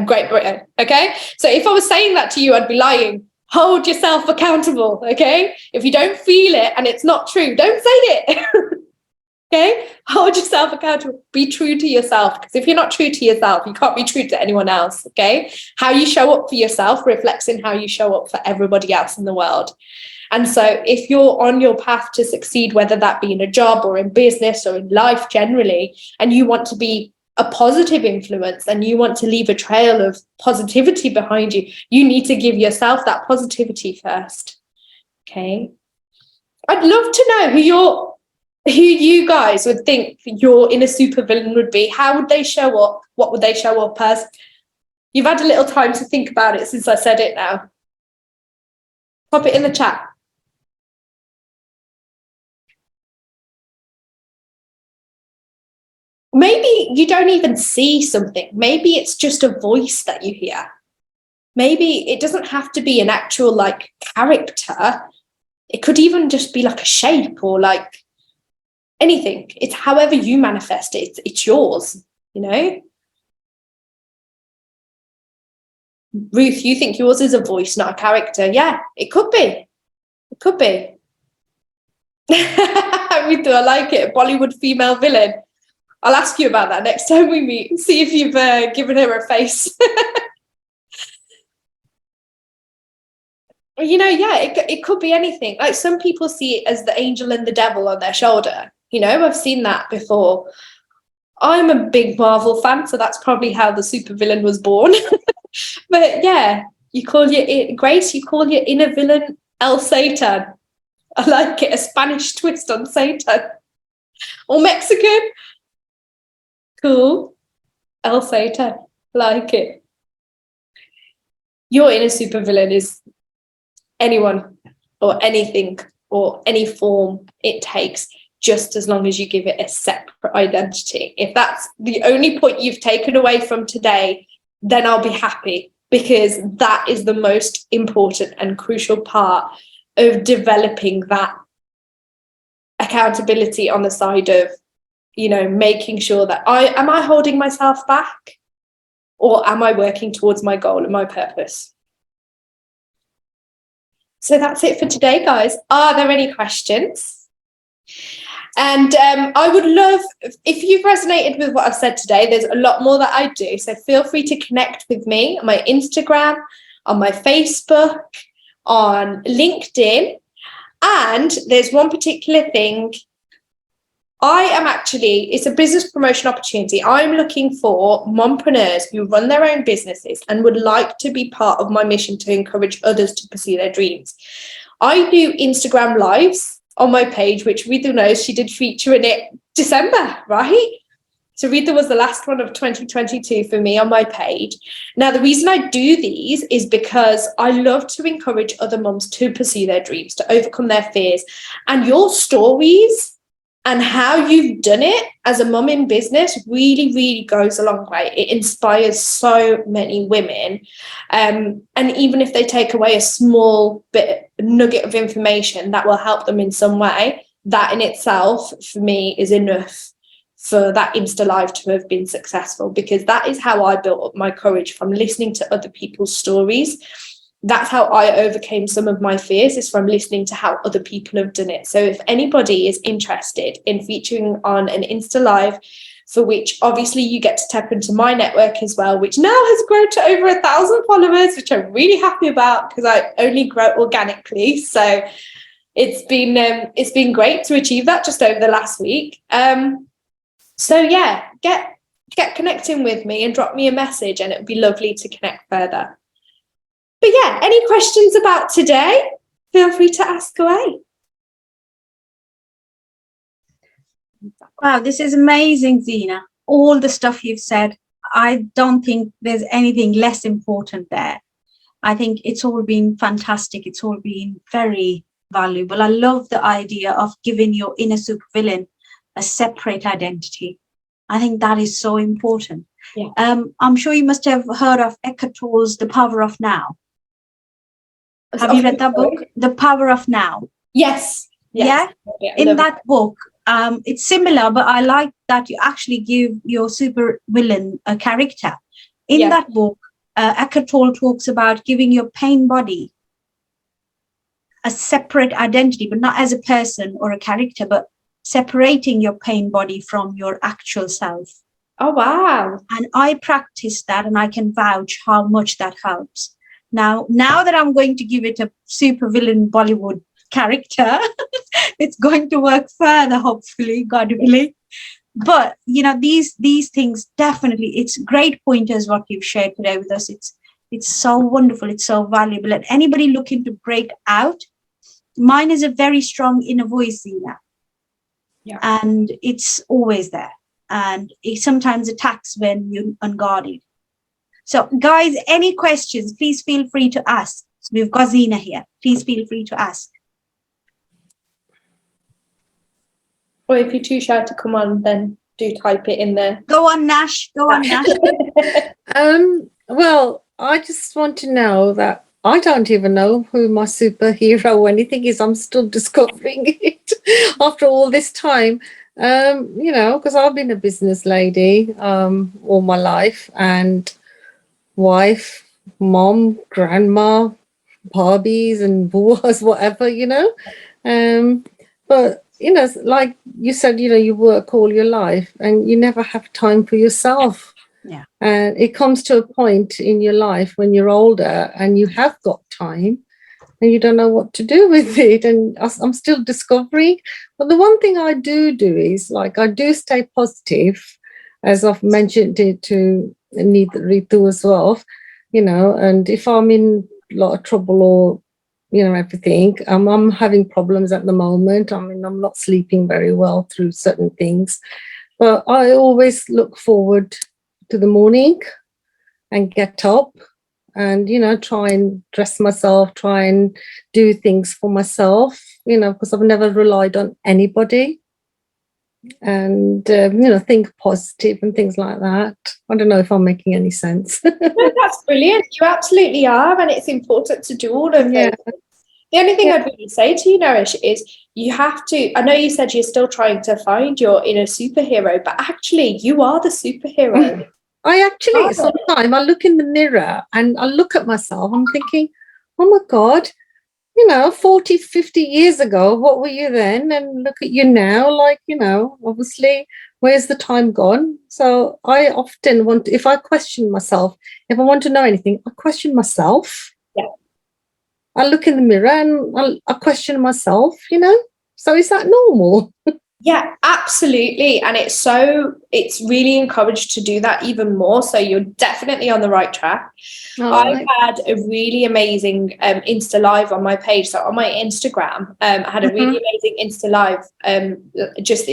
B: Great Britain. Okay. So if I was saying that to you, I'd be lying. Hold yourself accountable. Okay. If you don't feel it and it's not true, don't say it. Okay. Hold yourself accountable. Be true to yourself. Because if you're not true to yourself, you can't be true to anyone else. Okay. How you show up for yourself reflects in how you show up for everybody else in the world. And so if you're on your path to succeed, whether that be in a job or in business or in life generally, and you want to be a positive influence and you want to leave a trail of positivity behind you, you need to give yourself that positivity first. Okay. I'd love to know who you guys would think your inner supervillain would be. How would they show up? What would they show up as? You've had a little time to think about it since I said it now. Pop it in the chat. maybe you don't even see something. Maybe it's just a voice that you hear. Maybe it doesn't have to be an actual like character. It could even just be like a shape or like anything. It's however you manifest it. It's yours, you know? Ruth, you think yours is a voice, not a character? Yeah, it could be. It could be. Ritu, I like it. Bollywood female villain. I'll ask you about that next time we meet. See if you've given her a face. You know, yeah, it could be anything. Like some people see it as the angel and the devil on their shoulder. You know, I've seen that before. I'm a big Marvel fan, so that's probably how the supervillain was born. But yeah, you call your Grace, you call your inner villain El Satan. I like it, a Spanish twist on Satan. Or Mexican. Cool. El Satan. Like it. Your inner supervillain is anyone or anything or any form it takes, just as long as you give it a separate identity. If that's the only point you've taken away from today, then I'll be happy, because that is the most important and crucial part of developing that accountability on the side of, you know, making sure that am I holding myself back, or am I working towards my goal and my purpose? So that's it for today, guys. Are there any questions? And I would love, if you've resonated with what I've said today, there's a lot more that I do. So feel free to connect with me on my Instagram, on my Facebook, on LinkedIn. And there's one particular thing. It's a business promotion opportunity. I'm looking for mompreneurs who run their own businesses and would like to be part of my mission to encourage others to pursue their dreams. I do Instagram lives on my page, which Ritu knows, she did feature in it December, right? So Ritu was the last one of 2022 for me on my page. Now, the reason I do these is because I love to encourage other mums to pursue their dreams, to overcome their fears. And your stories and how you've done it as a mum in business really, really goes a long way. It inspires so many women. And even if they take away a small nugget of information that will help them in some way, that in itself, for me, is enough for that Insta Live to have been successful, because that is how I built up my courage, from listening to other people's stories. That's how I overcame some of my fears, is from listening to how other people have done it. So if anybody is interested in featuring on an Insta Live, for which obviously you get to tap into my network as well, which now has grown to over 1,000 followers, which I'm really happy about, because I only grow organically. So it's been great to achieve that just over the last week. So yeah, get connecting with me and drop me a message, and it would be lovely to connect further. But yeah, any questions about today, feel free to ask away.
A: Wow, this is amazing, Zina. All the stuff you've said, I don't think there's anything less important there. I think it's all been fantastic. It's all been very valuable. I love the idea of giving your inner supervillain a separate identity. I think that is so important.
B: Yeah.
A: I'm sure you must have heard of Eckhart Tolle's The Power of Now. Have you read that book? The Power of Now.
B: Yes.
A: Yeah. In that book, it's similar, but I like that you actually give your super villain a character. In that book, Eckhart Tolle talks about giving your pain body a separate identity, but not as a person or a character, but separating your pain body from your actual self.
B: Oh, wow.
A: And I practice that, and I can vouch how much that helps. Now that I'm going to give it a super villain Bollywood character, it's going to work further, hopefully, God willing. But, you know, these things definitely, it's great pointers what you've shared today with us. It's so wonderful. It's so valuable. And anybody looking to break out, mine is a very strong inner voice, Zina.
B: Yeah.
A: And it's always there. And it sometimes attacks when you're unguarded. So, guys, any questions, please feel free to ask. We've got Zina here. Please feel free to ask.
B: Or if you're too shy to come on, then Do type it in there.
A: Go on, Nash. Go on, Nash.
C: Well, I just want to know that I don't even know who my superhero or anything is. I'm still discovering it after all this time. Because I've been a business lady all my life, and wife, mom, grandma, Barbies and boas, whatever. But like you said, you work all your life and you never have time for yourself.
A: Yeah.
C: And it comes to a point in your life when you're older and you have got time and you don't know what to do with it. And I'm still discovering. But the one thing I do is, like, I do stay positive, as I've mentioned it to Ritu as well, and if I'm in a lot of trouble or, everything, I'm having problems at the moment. I mean, I'm not sleeping very well through certain things, but I always look forward to the morning and get up and try and dress myself, try and do things for myself, because I've never relied on anybody, and think positive and things like that. I don't know if I'm making any sense.
B: No, that's brilliant. You absolutely are, and it's important to do all of those. The only thing I'd really say to you, Nourish, is you have to, I know you said you're still trying to find your inner superhero, but actually you are the superhero.
C: I actually, sometimes I look in the mirror and I look at myself, I'm thinking, oh my God, 40, 50 years ago, what were you then? And look at you now, like, obviously, where's the time gone? So I often if I question myself, if I want to know anything, I question myself.
B: Yeah.
C: I look in the mirror and I question myself, So is that normal?
B: Yeah, absolutely. And it's really encouraged to do that even more. So you're definitely on the right track. I had a really amazing Insta Live on my page. So on my Instagram, I had a really amazing Insta Live just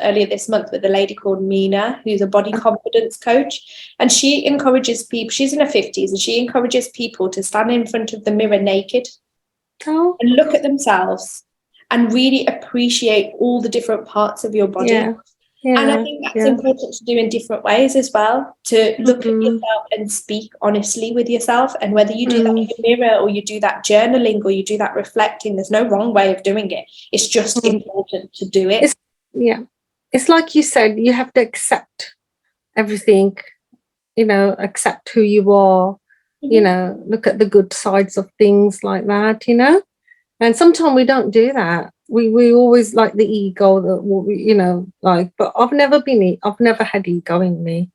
B: earlier this month, with a lady called Mina, who's a body confidence coach. And she encourages people, she's in her 50s, and she encourages people to stand in front of the mirror naked and look at themselves and really appreciate all the different parts of your body.
C: Yeah. Yeah,
B: and I think that's important to do in different ways as well, to look at yourself and speak honestly with yourself. And whether you do that in the mirror or you do that journaling or you do that reflecting, there's no wrong way of doing it. It's just important to do it.
C: It's like you said, you have to accept everything, accept who you are, look at the good sides of things like that, And sometimes we don't do that. We always like the ego that but I've never had ego in me.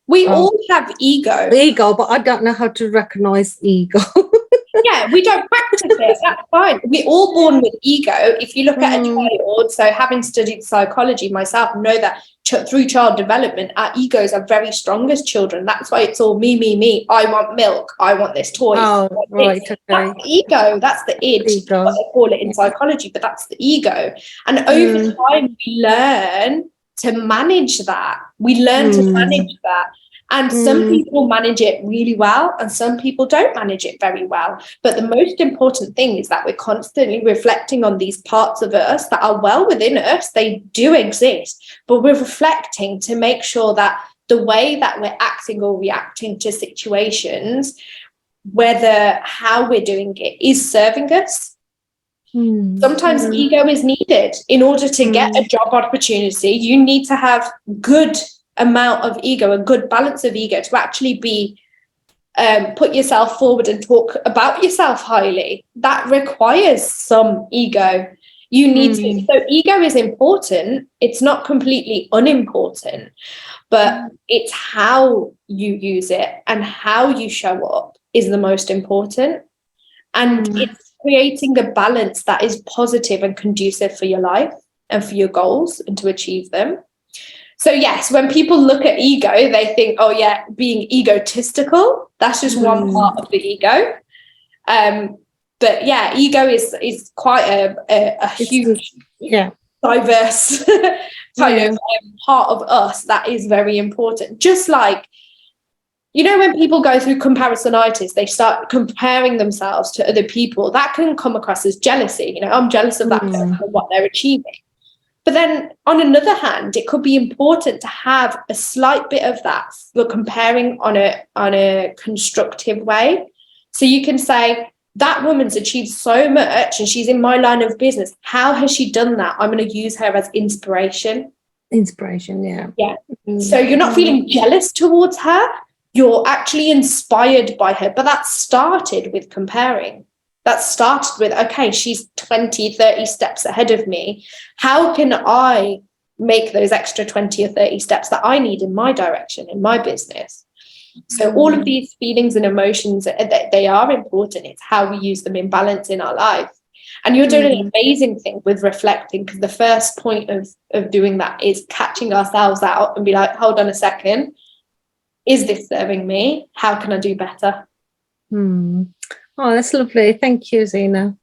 B: We all have ego,
C: but I don't know how to recognize ego.
B: Yeah, we don't practice it. That's fine. We're all born with ego. If you look at a child, so having studied psychology myself, know that through child development, our egos are very strong as children. That's why it's all me, me, me. I want milk. I want this toy.
C: Oh, right. Okay.
B: That's the ego. That's the id, what they call it in psychology, but that's the ego. And over time, we learn to manage that. And some people manage it really well and some people don't manage it very well. But the most important thing is that we're constantly reflecting on these parts of us that are well within us. They do exist, but we're reflecting to make sure that the way that we're acting or reacting to situations, whether how we're doing it, is serving us. Sometimes ego is needed. In order to get a job opportunity, you need to have good amount of ego, a good balance of ego, to actually be put yourself forward and talk about yourself highly. That requires some ego. You need to. So ego is important. It's not completely unimportant, but it's how you use it and how you show up is the most important. And it's creating a balance that is positive and conducive for your life and for your goals and to achieve them. So yes, when people look at ego, they think, oh yeah, being egotistical, that's just one part of the ego. But yeah, ego is quite a huge, diverse kind of part of us that is very important. Just like, when people go through comparisonitis, they start comparing themselves to other people. That can come across as jealousy. I'm jealous of that person and what they're achieving. But then on another hand, it could be important to have a slight bit of that for comparing on a constructive way. So you can say, that woman's achieved so much and she's in my line of business. How has she done that? I'm going to use her as inspiration.
C: Inspiration, yeah.
B: Yeah. So you're not feeling jealous towards her. You're actually inspired by her. But that started with comparing. That started with, okay, she's 20, 30 steps ahead of me. How can I make those extra 20 or 30 steps that I need in my direction, in my business? So all of these feelings and emotions, they are important. It's how we use them in balance in our life. And you're doing an amazing thing with reflecting, because the first point of doing that is catching ourselves out and be like, hold on a second, is this serving me? How can I do better?
C: Oh, that's lovely. Thank you, Zina.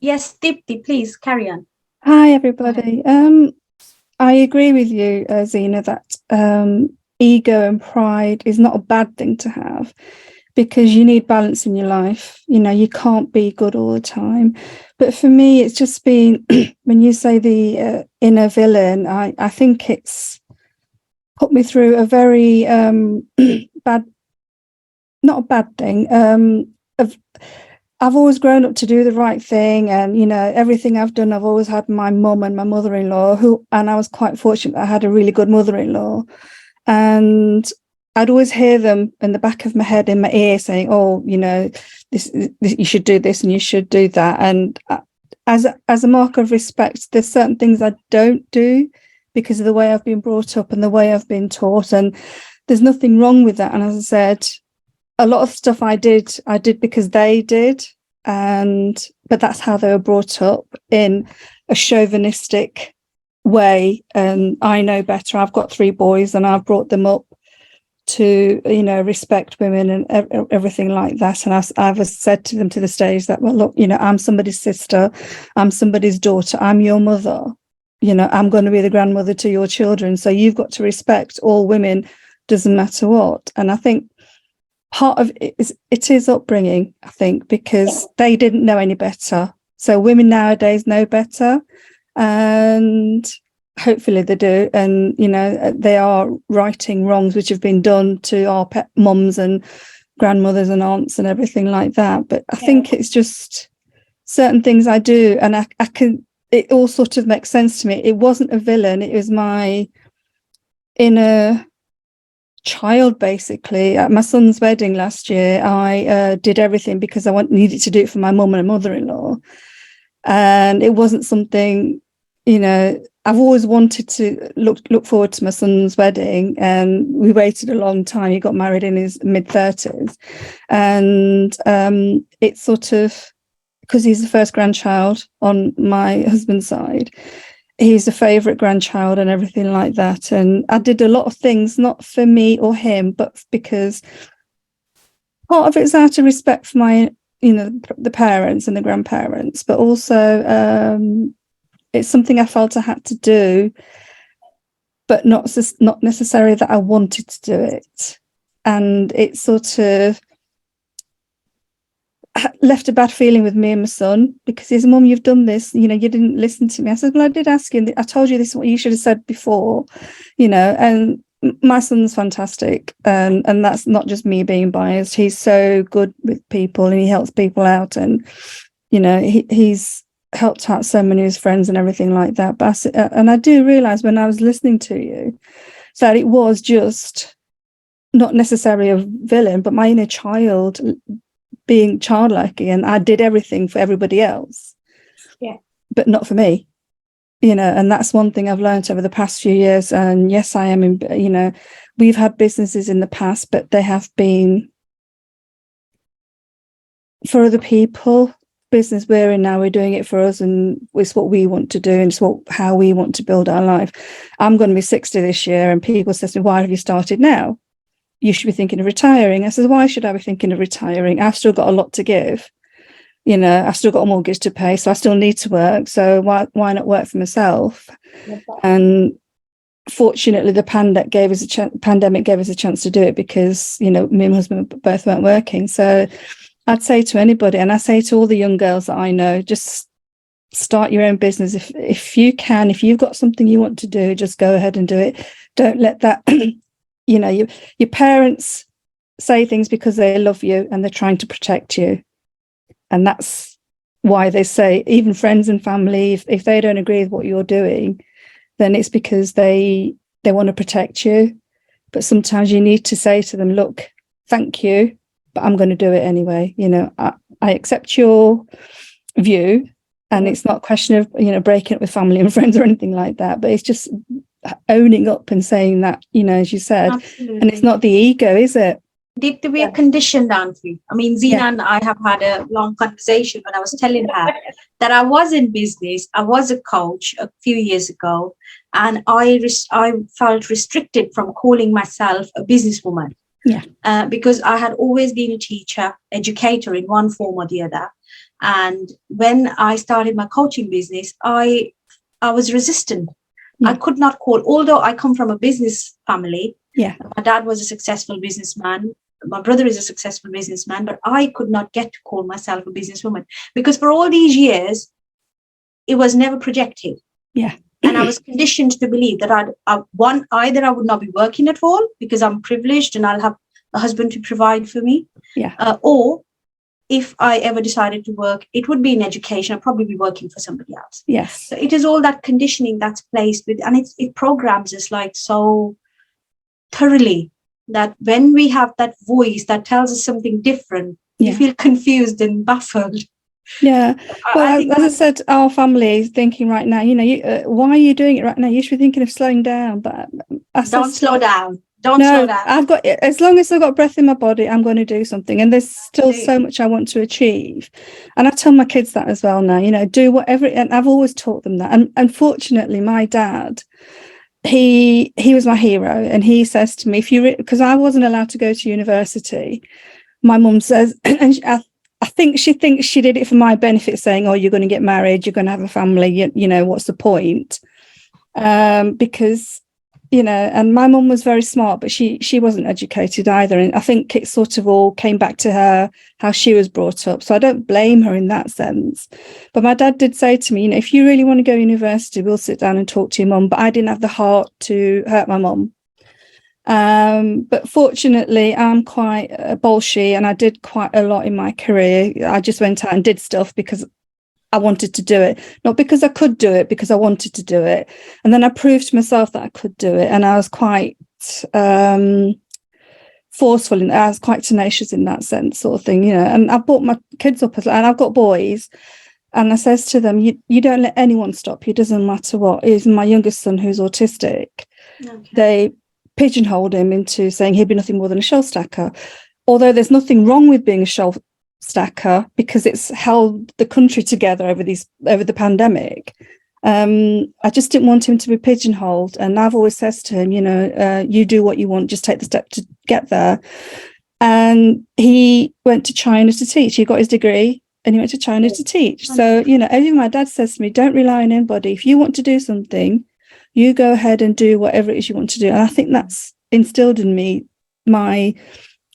A: Yes, Deepti, please carry on.
D: Hi, everybody. I agree with you, Zina, that ego and pride is not a bad thing to have, because you need balance in your life. You know, you can't be good all the time. But for me, it's just been, when you say the inner villain, I think it's put me through a very bad, not a bad thing. I've always grown up to do the right thing, and you know, everything I've done, I've always had my mum and my mother-in-law, and I was quite fortunate that I had a really good mother-in-law, and I'd always hear them in the back of my head, in my ear, saying, "Oh, you know, this you should do this and you should do that." And as a mark of respect, there's certain things I don't do because of the way I've been brought up and the way I've been taught, and there's nothing wrong with that. And as I said, a lot of stuff I did because they did, but that's how they were brought up, in a chauvinistic way. And I know better. I've got 3 boys, and I've brought them up to, you know, respect women and everything like that. And I've said to them to the stage that, well, look, you know, I'm somebody's sister, I'm somebody's daughter, I'm your mother. You know, I'm going to be the grandmother to your children. So you've got to respect all women, doesn't matter what. And I think part of it is upbringing, I think, because they didn't know any better. So women nowadays know better, and hopefully they do. And, you know, they are righting wrongs which have been done to our pet mums and grandmothers and aunts and everything like that. But I think it's just certain things I do, and I can, it all sort of makes sense to me. It wasn't a villain. It was my inner child, basically. At my son's wedding last year, I did everything because I needed to do it for my mum and mother-in-law, and it wasn't something, you know, I've always wanted to look forward to my son's wedding, and we waited a long time. He got married in his mid-30s, and it's sort of, because he's the first grandchild on my husband's side, he's a favourite grandchild and everything like that. And I did a lot of things, not for me or him, but because part of it's out of respect for my, you know, the parents and the grandparents, but also it's something I felt I had to do, but not necessarily that I wanted to do it. And it sort of left a bad feeling with me and my son, because he said, "Mum, you've done this, you know, you didn't listen to me." I said, "Well, I did ask you. I told you this is what you should have said before," you know. And my son's fantastic, and that's not just me being biased. He's so good with people, and he helps people out, and you know, he's helped out so many of his friends and everything like that. But and I do realize when I was listening to you that it was just not necessarily a villain, but my inner child being childlike, and I did everything for everybody else, but not for me, you know. And that's one thing I've learned over the past few years. And yes, I am in, you know, we've had businesses in the past, but they have been for other people. Business we're in now, we're doing it for us, and it's what we want to do, and it's how we want to build our life. I'm going to be 60 this year, and people say to me, "Why have you started now? You should be thinking of retiring." I said, "Why should I be thinking of retiring? I've still got a lot to give. You know, I've still got a mortgage to pay, so I still need to work. So why not work for myself?" And fortunately, the pandemic gave us a chance to do it, because, you know, me and my husband both weren't working. So I'd say to anybody, and I say to all the young girls that I know, just start your own business. If you can, if you've got something you want to do, just go ahead and do it. Don't let that, your parents say things because they love you and they're trying to protect you. And that's why they say, even friends and family, if they don't agree with what you're doing, then it's because they want to protect you. But sometimes you need to say to them, look, thank you, but I'm going to do it anyway. I accept your view, and it's not a question of, breaking up with family and friends or anything like that, but it's just owning up and saying that, as you said. Absolutely. And it's not the ego, is it?
A: Deepti, we are conditioned, aren't we? I mean, Zina and I have had a long conversation when I was telling her that I was in business. I was a coach a few years ago, and I felt restricted from calling myself a businesswoman. Yeah. Because I had always been a teacher, educator in one form or the other. And when I started my coaching business, I was resistant. Yeah. I could not call, although I come from a business family. Yeah. My dad was a successful businessman. My brother is a successful businessman, but I could not get to call myself a businesswoman because for all these years, it was never projected. Yeah. And I was conditioned to believe that either I would not be working at all because I'm privileged and I'll have a husband to provide for me. Yeah. Or if I ever decided to work, it would be in education. I'd probably be working for somebody else. Yes. So it is all that conditioning that's placed with, and it programs us like so thoroughly that when we have that voice that tells us something different, you feel confused and baffled. Yeah. Well, as I said, our family is thinking right now, why are you doing it right now? You should be thinking of slowing down. But don't slow down. Don't slow down. As long as I've got breath in my body, I'm going to do something. And there's still so much I want to achieve. And I tell my kids that as well now, do whatever. And I've always taught them that. And unfortunately, my dad, he was my hero, and he says to me, because I wasn't allowed to go to university, my mum says, and I think she thinks she did it for my benefit, saying, oh, you're going to get married, you're going to have a family, what's the point? Because and my mum was very smart, but she wasn't educated either, and I think it sort of all came back to her, how she was brought up. So I don't blame her in that sense. But my dad did say to me, if you really want to go to university, we'll sit down and talk to your mum. But I didn't have the heart to hurt my mum. But fortunately, I'm quite bolshy, and I did quite a lot in my career. I just went out and did stuff because I wanted to do it, not because I could do it, because I wanted to do it. And then I proved to myself that I could do it. And I was quite forceful, and I was quite tenacious in that sense, sort of thing, And I brought my kids up, and I've got boys, and I says to them, you don't let anyone stop you, doesn't matter what. Even my youngest son, who's autistic, they pigeonholed him into saying he'd be nothing more than a shelf stacker, although there's nothing wrong with being a shelf stacker because it's held the country together over the pandemic. I just didn't want him to be pigeonholed, and I've always said to him, you do what you want, just take the step to get there. And he went to China to teach. He got his degree and he went to China to teach. So even my dad says to me, don't rely on anybody. If you want to do something, you go ahead and do whatever it is you want to do. And I think that's instilled in me my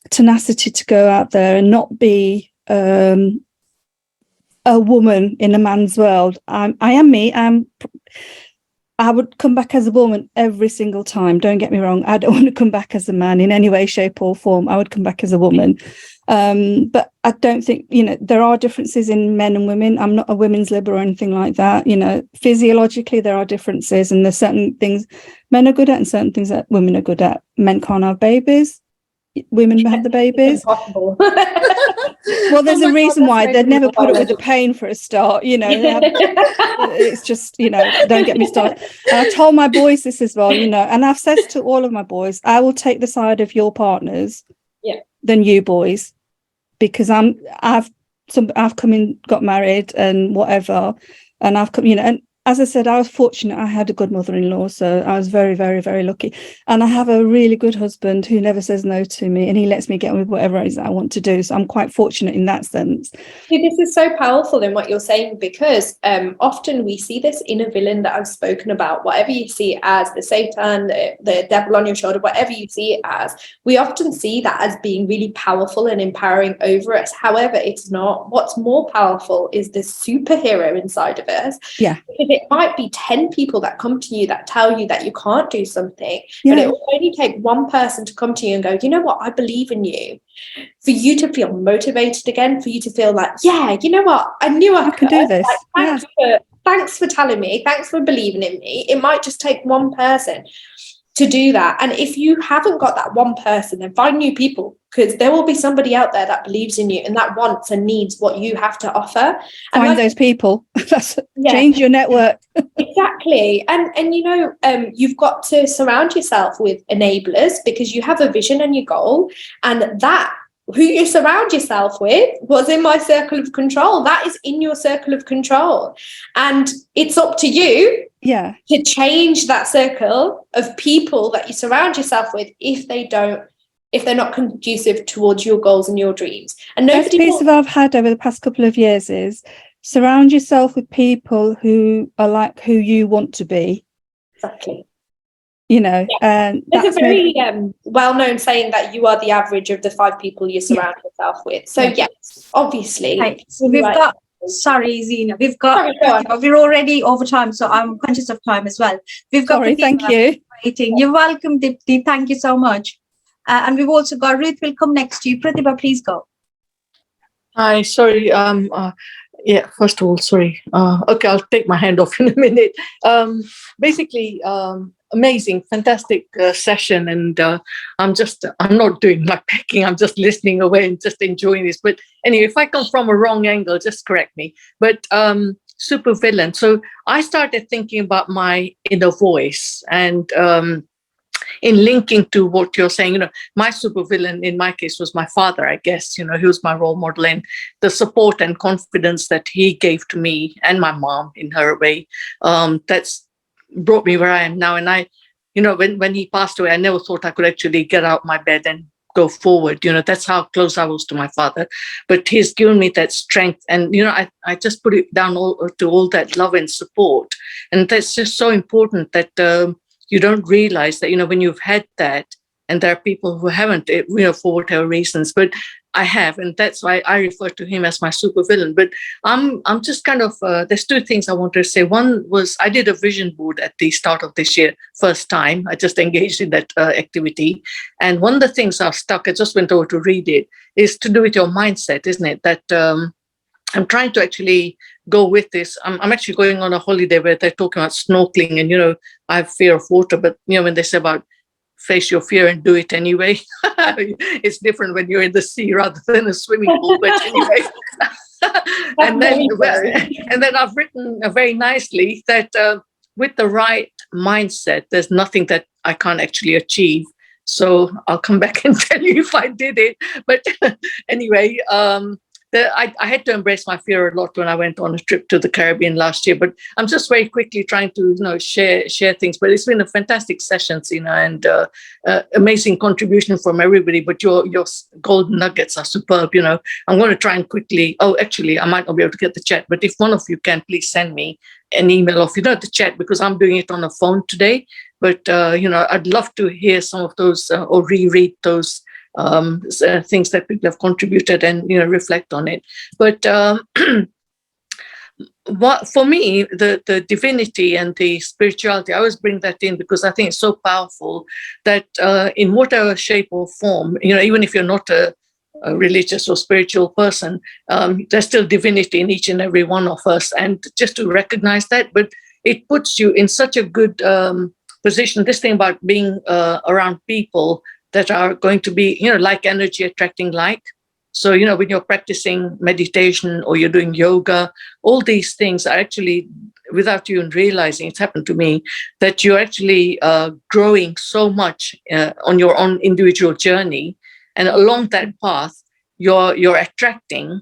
A: tenacity to go out there and not be a woman in a man's world. I am me. I would come back as a woman every single time. Don't get me wrong. I don't want to come back as a man in any way, shape or form. I would come back as a woman. But I don't think, there are differences in men and women. I'm not a women's liberal or anything like that. Physiologically, there are differences, and there's certain things men are good at and certain things that women are good at. Men can't have babies. Women have the babies.
B: Impossible.
D: Well, there's a reason why they'd never put up with the pain for a start. It's just, don't get me started. And I told my boys this as well, and I've said to all of my boys, I will take the side of your partners than you boys, because I've come in, got married and whatever, and I've come, and as I said, I was fortunate. I had a good mother-in-law, so I was very, very, very lucky. And I have a really good husband who never says no to me, and he lets me get on with whatever it is I want to do. So I'm quite fortunate in that sense.
B: See, this is so powerful in what you're saying, because often we see this inner villain that I've spoken about, whatever you see it as, the Satan, the devil on your shoulder, whatever you see it as, we often see that as being really powerful and empowering over us. However, it's not. What's more powerful is the superhero inside of us.
D: Yeah.
B: Because it might be 10 people that come to you that tell you that you can't do something,
D: Yeah.
B: but it will only take one person to come to you and go, you know what, I believe in you, for you to feel motivated again, for you to feel like, yeah, you know what, I knew I
D: can do this.
B: Like, thanks for telling me, thanks for believing in me. It might just take one person to do that. And if you haven't got that one person, then find new people, because there will be somebody out there that believes in you and that wants and needs what you have to offer. And
D: Find those people. Change your network.
B: Exactly. And you know, you've got to surround yourself with enablers, because you have a vision and your goal, and that who you surround yourself with was in my circle of control. That is in your circle of control, and it's up to you to change that circle of people that you surround yourself with if they're not conducive towards your goals and your dreams. And
D: the best piece of I've had over the past couple of years is surround yourself with people who are like who you want to be.
B: Exactly.
D: You know, and
B: there's a very well-known saying that you are the average of the 5 people you surround yourself with. So yes, obviously.
A: Right. So we've got, sorry, Zina, we've got, we're already over time, so I'm conscious of time as well. We've got,
D: sorry, thank you.
A: Waiting. You're welcome, Dipti. Thank you so much. And we've also got Ruth will come next to you. Pratibha, please go.
E: Hi, sorry. Yeah, first of all, sorry. Okay, I'll take my hand off in a minute. Basically, amazing, fantastic session. And I'm not doing like packing. I'm just listening away and just enjoying this. But anyway, if I come from a wrong angle, just correct me. But super villain. So I started thinking about my inner voice, and in linking to what you're saying, you know, my supervillain in my case was my father, I guess. You know, he was my role model, and the support and confidence that he gave to me and my mom in her way, that's brought me where I am now. And I, you know, when he passed away, I never thought I could actually get out my bed and go forward. You know, that's how close I was to my father. But he's given me that strength. And, you know, I just put it down to all that love and support. And that's just so important that you don't realize that, you know, when you've had that, and there are people who haven't, you know, for whatever reasons, but I have, and that's why I refer to him as my supervillain. But I'm just kind of, there's 2 things I wanted to say. One was I did a vision board at the start of this year, first time. I just engaged in that activity. And one of the things I've stuck, I just went over to read it, is to do with your mindset, isn't it? That I'm trying to actually go with this. I'm actually going on a holiday where they're talking about snorkeling, and, you know, I have fear of water, but, you know, when they say about face your fear and do it anyway, it's different when you're in the sea rather than a swimming pool. But anyway, and then I've written very nicely that with the right mindset, there's nothing that I can't actually achieve. So I'll come back and tell you if I did it. But anyway, I had to embrace my fear a lot when I went on a trip to the Caribbean last year. But I'm just very quickly trying to, you know, share things. But it's been a fantastic session, Zina, and amazing contribution from everybody. But your golden nuggets are superb. You know, I'm going to try and quickly. Oh, actually, I might not be able to get the chat. But if one of you can, please send me an email of, you know, the chat, because I'm doing it on a phone today. But you know, I'd love to hear some of those or reread those things that people have contributed, and, you know, reflect on it. But what for me, the divinity and the spirituality, I always bring that in because I think it's so powerful that in whatever shape or form, you know, even if you're not a religious or spiritual person, there's still divinity in each and every one of us, and just to recognize that. But it puts you in such a good position. This thing about being around people that are going to be, you know, like energy attracting like. So, you know, when you're practicing meditation or you're doing yoga, all these things are actually, without you even realizing, it's happened to me, that you're actually growing so much on your own individual journey. And along that path, you're attracting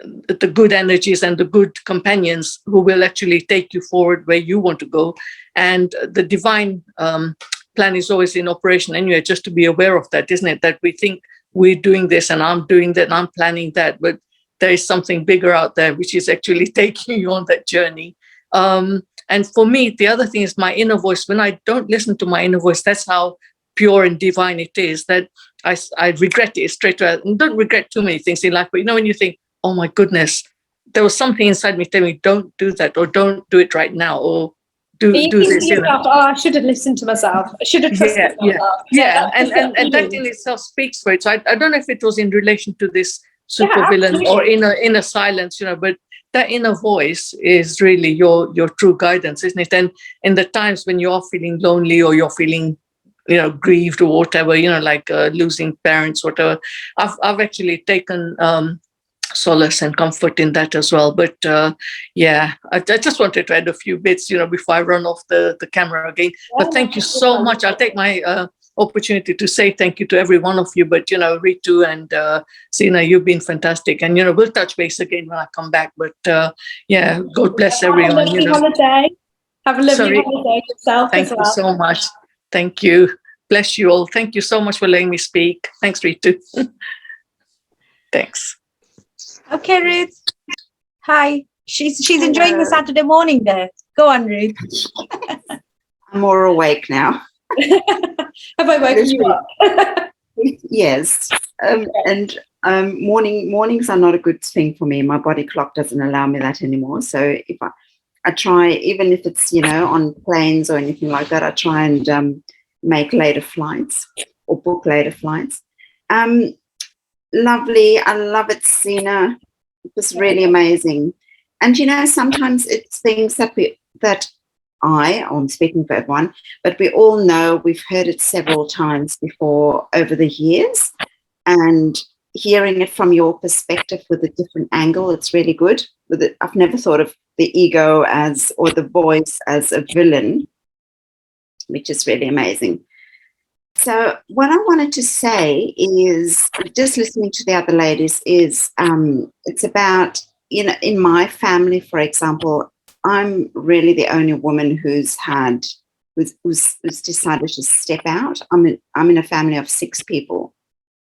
E: the good energies and the good companions who will actually take you forward where you want to go. And the divine plan is always in operation anyway, just to be aware of that, isn't it? That we think we're doing this and I'm doing that and I'm planning that, but there is something bigger out there which is actually taking you on that journey. And for me, the other thing is my inner voice. When I don't listen to my inner voice, that's how pure and divine it is, that I regret it straight away. And don't regret too many things in life, but you know, when you think, oh my goodness, there was something inside me telling me, don't do that, or don't do it right now, or do this.
B: Yourself, oh, I should have listened to myself. I should have trusted myself.
E: Yeah. And that in itself speaks for it. So I don't know if it was in relation to this supervillain or inner silence, you know, but that inner voice is really your true guidance, isn't it? And in the times when you're feeling lonely or you're feeling, you know, grieved or whatever, you know, like losing parents, whatever, I've actually taken solace and comfort in that as well. But I just wanted to add a few bits, you know, before I run off the camera again. But thank you so much. I'll take my opportunity to say thank you to every one of you. But, you know, Ritu and Zina, you've been fantastic. And, you know, we'll touch base again when I come back. But God bless everyone.
B: Have a lovely holiday. Have a lovely holiday yourself
E: Thank
B: as well.
E: you so much. Thank you. Bless you all. Thank you so much for letting me speak. Thanks, Ritu. Thanks.
A: Okay, Ruth. Hi. She's enjoying the Saturday morning there. Go on, Ruth.
F: I'm more awake now.
B: Have I woken you up?
F: Yes. Mornings are not a good thing for me. My body clock doesn't allow me that anymore. So if I try, even if it's, you know, on planes or anything like that, I try and make later flights or book later flights. Lovely. I love it, Zina. It was really amazing. And, you know, sometimes it's things that I'm speaking for everyone, but we all know, we've heard it several times before over the years, and hearing it from your perspective with a different angle, it's really good. I've never thought of the ego or the voice as a villain, which is really amazing. So what I wanted to say is, just listening to the other ladies, is it's about, you know, in my family, for example, I'm really the only woman who's decided to step out. I'm in a family of 6 people,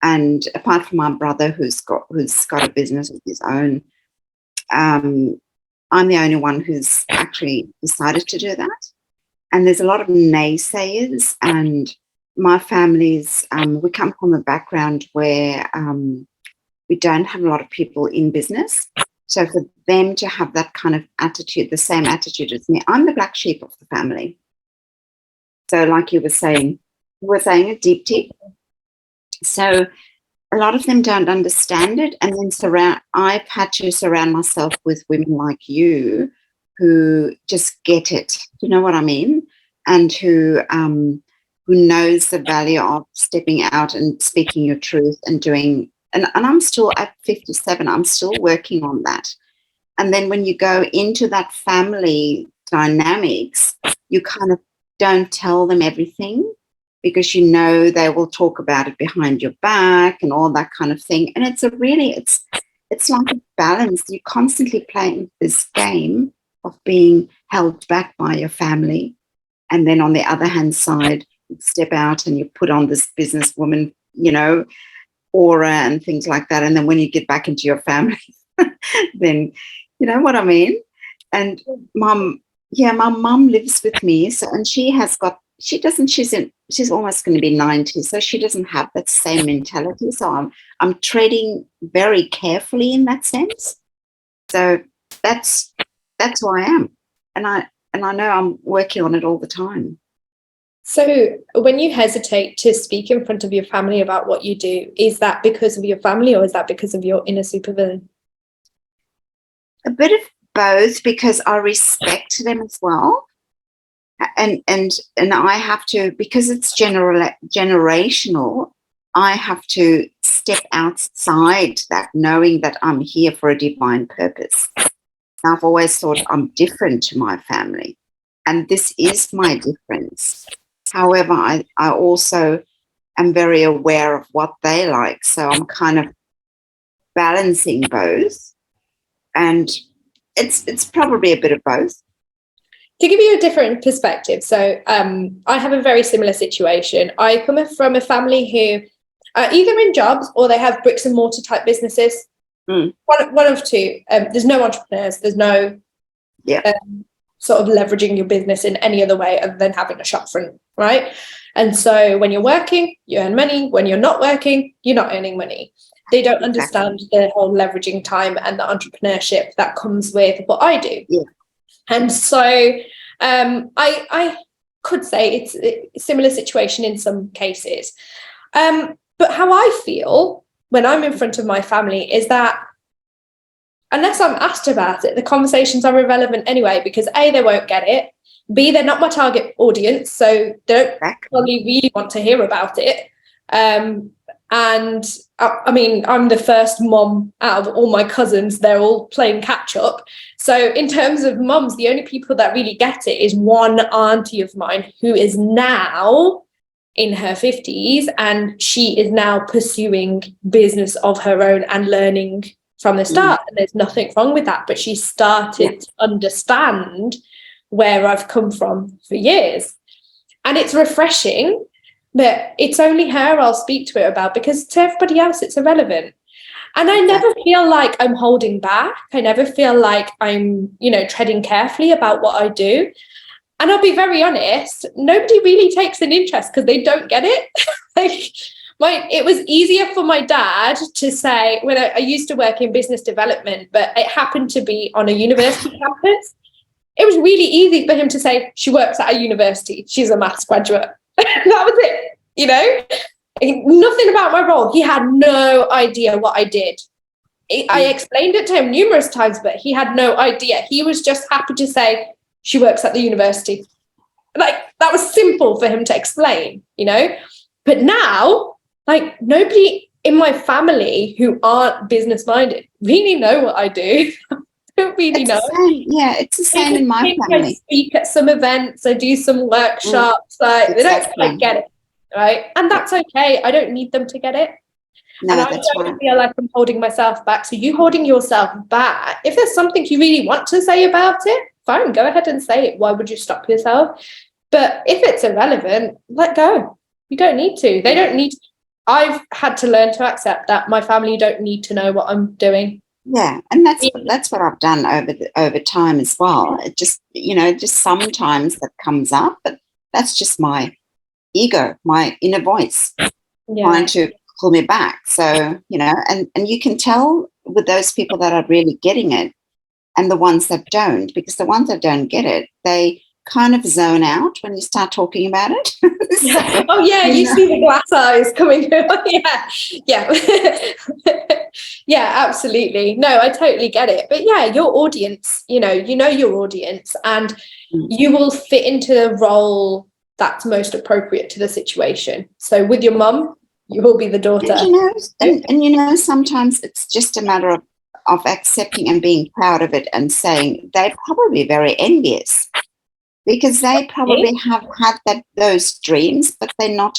F: and apart from my brother who's got a business of his own, I'm the only one who's actually decided to do that. And there's a lot of naysayers, and my family's, we come from a background where we don't have a lot of people in business. So for them to have that kind of attitude, the same attitude as me, I'm the black sheep of the family. So like you were saying a deep. So a lot of them don't understand it. And then I've had to surround myself with women like you who just get it. You know what I mean? And who knows the value of stepping out and speaking your truth and doing. And I'm still at 57, I'm still working on that. And then when you go into that family dynamics, you kind of don't tell them everything, because you know they will talk about it behind your back and all that kind of thing. And it's like a balance. You're constantly playing this game of being held back by your family. And then on the other hand side, you step out and you put on this businesswoman, you know, aura and things like that. And then when you get back into your family, then you know what I mean? And my mum lives with me. So, and she's almost going to be 90. So she doesn't have that same mentality. So I'm treading very carefully in that sense. So that's who I am. And I know I'm working on it all the time.
B: So when you hesitate to speak in front of your family about what you do, is that because of your family or is that because of your inner supervillain?
F: A bit of both, because I respect them as well. And I have to, because it's generational, I have to step outside that, knowing that I'm here for a divine purpose. I've always thought I'm different to my family, and this is my difference. However, I also am very aware of what they like. So I'm kind of balancing both. And it's probably a bit of both.
B: To give you a different perspective, so I have a very similar situation. I come from a family who are either in jobs or they have bricks and mortar type businesses. One of two. There's no entrepreneurs. There's no sort of leveraging your business in any other way other than having a shop front, right? And so when you're working, you earn money. When you're not working, you're not earning money. They don't understand the whole leveraging time and the entrepreneurship that comes with what I do. Yeah. And so I could say it's a similar situation in some cases. But how I feel when I'm in front of my family is that unless I'm asked about it, the conversations are irrelevant anyway, because A, they won't get it. B, they're not my target audience, so they don't probably really want to hear about it. And I mean, I'm the first mom out of all my cousins. They're all playing catch up. So in terms of mums, the only people that really get it is one auntie of mine who is now in her 50s, and she is now pursuing business of her own and learning from the start. And there's nothing wrong with that, but she started to understand where I've come from for years. And it's refreshing, but it's only her I'll speak to it about, because to everybody else it's irrelevant. And I never feel like I'm holding back. I never feel like I'm, treading carefully about what I do. And I'll be very honest, nobody really takes an interest because they don't get it. It was easier for my dad to say, when I used to work in business development, but it happened to be on a university campus. It was really easy for him to say, she works at a university, she's a maths graduate. That was it, Nothing about my role. He had no idea what I did. I explained it to him numerous times, but he had no idea. He was just happy to say, she works at the university. That was simple for him to explain, But now, nobody in my family who aren't business minded really know what I do. Don't really know.
F: It's the same in my family. I
B: speak at some events, I do some workshops, they don't quite get it, right? And that's okay. I don't need them to get it. No, and I don't feel like I'm holding myself back. So you holding yourself back, if there's something you really want to say about it, fine, go ahead and say it. Why would you stop yourself? But if it's irrelevant, let go. You don't need to. They don't need to. I've had to learn to accept that my family don't need to know what I'm doing.
F: Yeah, and that's what I've done over time as well. It just sometimes that comes up, but that's just my ego, my inner voice trying to pull me back. So, and you can tell with those people that are really getting it and the ones that don't, because the ones that don't get it, they kind of zone out when you start talking about it.
B: So, you see the glass eyes coming through. Yeah, absolutely. No, I totally get it. But your audience, you know your audience, and you will fit into the role that's most appropriate to the situation. So with your mum, you will be the daughter.
F: And sometimes it's just a matter of accepting and being proud of it and saying they're probably very envious, because they probably have had those dreams, but they're not.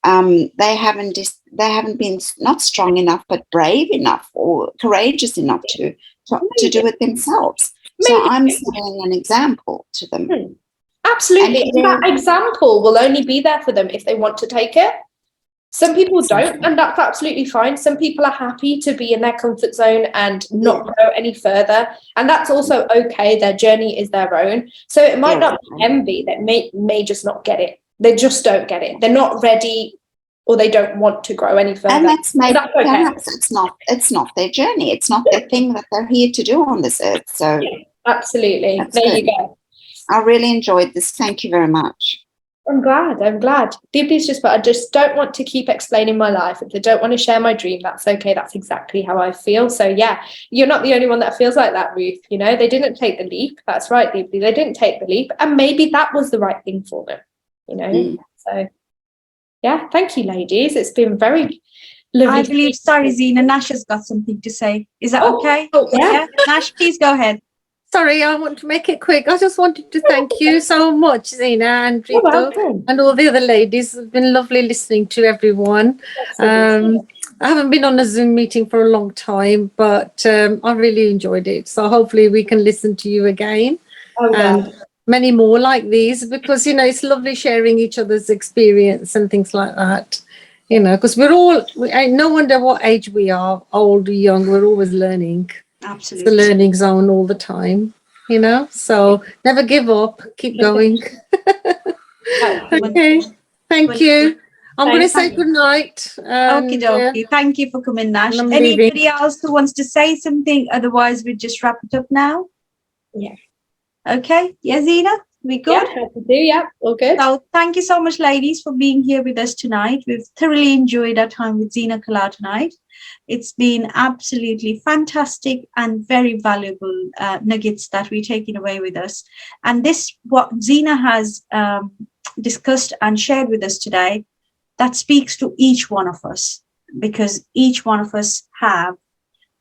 F: They haven't been not strong enough, but brave enough or courageous enough to do it themselves. So I'm setting an example to them.
B: Absolutely, and that example will only be there for them if they want to take it. Some people don't, and that's absolutely fine. Some people are happy to be in their comfort zone and not go any further, and that's also okay. Their journey is their own. So it might not be envy that may just not get it. They just don't get it. They're not ready, or they don't want to grow any further.
F: And that's it's not their journey. It's not their thing that they're here to do on this earth. So
B: absolutely, there you go.
F: I really enjoyed this. Thank you very much.
B: I'm glad. Deeply's just, but I just don't want to keep explaining my life. If they don't want to share my dream, that's okay. That's exactly how I feel. So you're not the only one that feels like that, Ruth. They didn't take the leap. That's right, Deeply. They didn't take the leap, and maybe that was the right thing for them. So thank you, ladies. It's been very lovely.
A: I believe, sorry, Zina, Nash has got something to say. Is that okay?
B: Yeah.
A: Nash, please go ahead.
C: Sorry, I want to make it quick. I just wanted to thank you so much, Zina and
B: You're
C: Ritu,
B: welcome.
C: and all the other ladies. It's been lovely listening to everyone. I haven't been on a Zoom meeting for a long time, but I really enjoyed it. So hopefully we can listen to you again and many more like these, because, you know, it's lovely sharing each other's experience and things like that. You know, because no wonder what age we are, old or young, we're always learning.
A: Absolutely.
C: It's the learning zone all the time, you know, so never give up, keep going. Okay, thank you. I'm going to say good night.
A: Okie dokie. Thank you for coming, Nash.
C: I'm
A: Anybody
C: leaving.
A: else who wants to say something? Otherwise, we just wrap it up now.
B: Yeah.
A: Okay. Yeah, Zina, we good?
B: Yeah, happy to. Yeah, all good.
A: So thank you so much, ladies, for being here with us tonight. We've thoroughly enjoyed our time with Zina Kular tonight. It's been absolutely fantastic and very valuable nuggets that we're taking away with us. And this, what Zina has discussed and shared with us today, that speaks to each one of us, because each one of us have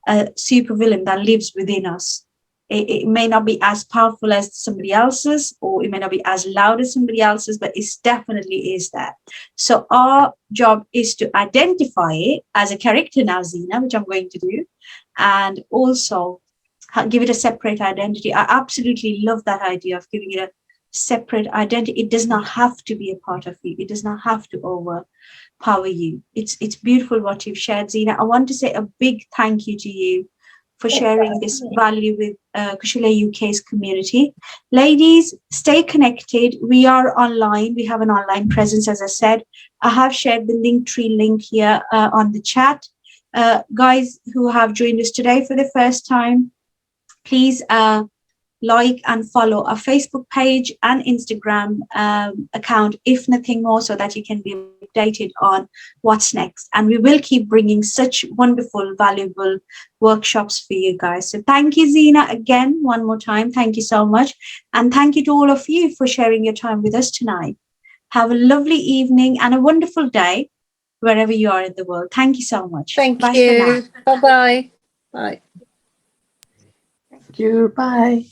A: a supervillain that lives within us. It may not be as powerful as somebody else's, or it may not be as loud as somebody else's, but it definitely is there. So our job is to identify it as a character now, Zina, which I'm going to do, and also give it a separate identity. I absolutely love that idea of giving it a separate identity. It does not have to be a part of you. It does not have to overpower you. It's beautiful what you've shared, Zina. I want to say a big thank you to you for sharing this value with Kaushalya UK's community. Ladies, stay connected. We are online. We have an online presence, as I said. I have shared the Linktree link here on the chat. Guys who have joined us today for the first time, please like and follow our Facebook page and Instagram account, if nothing more, so that you can be updated on what's next. And we will keep bringing such wonderful, valuable workshops for you guys. So thank you, Zina, again, one more time. Thank you so much. And thank you to all of you for sharing your time with us tonight. Have a lovely evening and a wonderful day wherever you are in the world. Thank you so much.
C: Thank
A: Bye
C: you.
A: for now.
C: Bye-bye. Bye.
E: Thank you. Bye.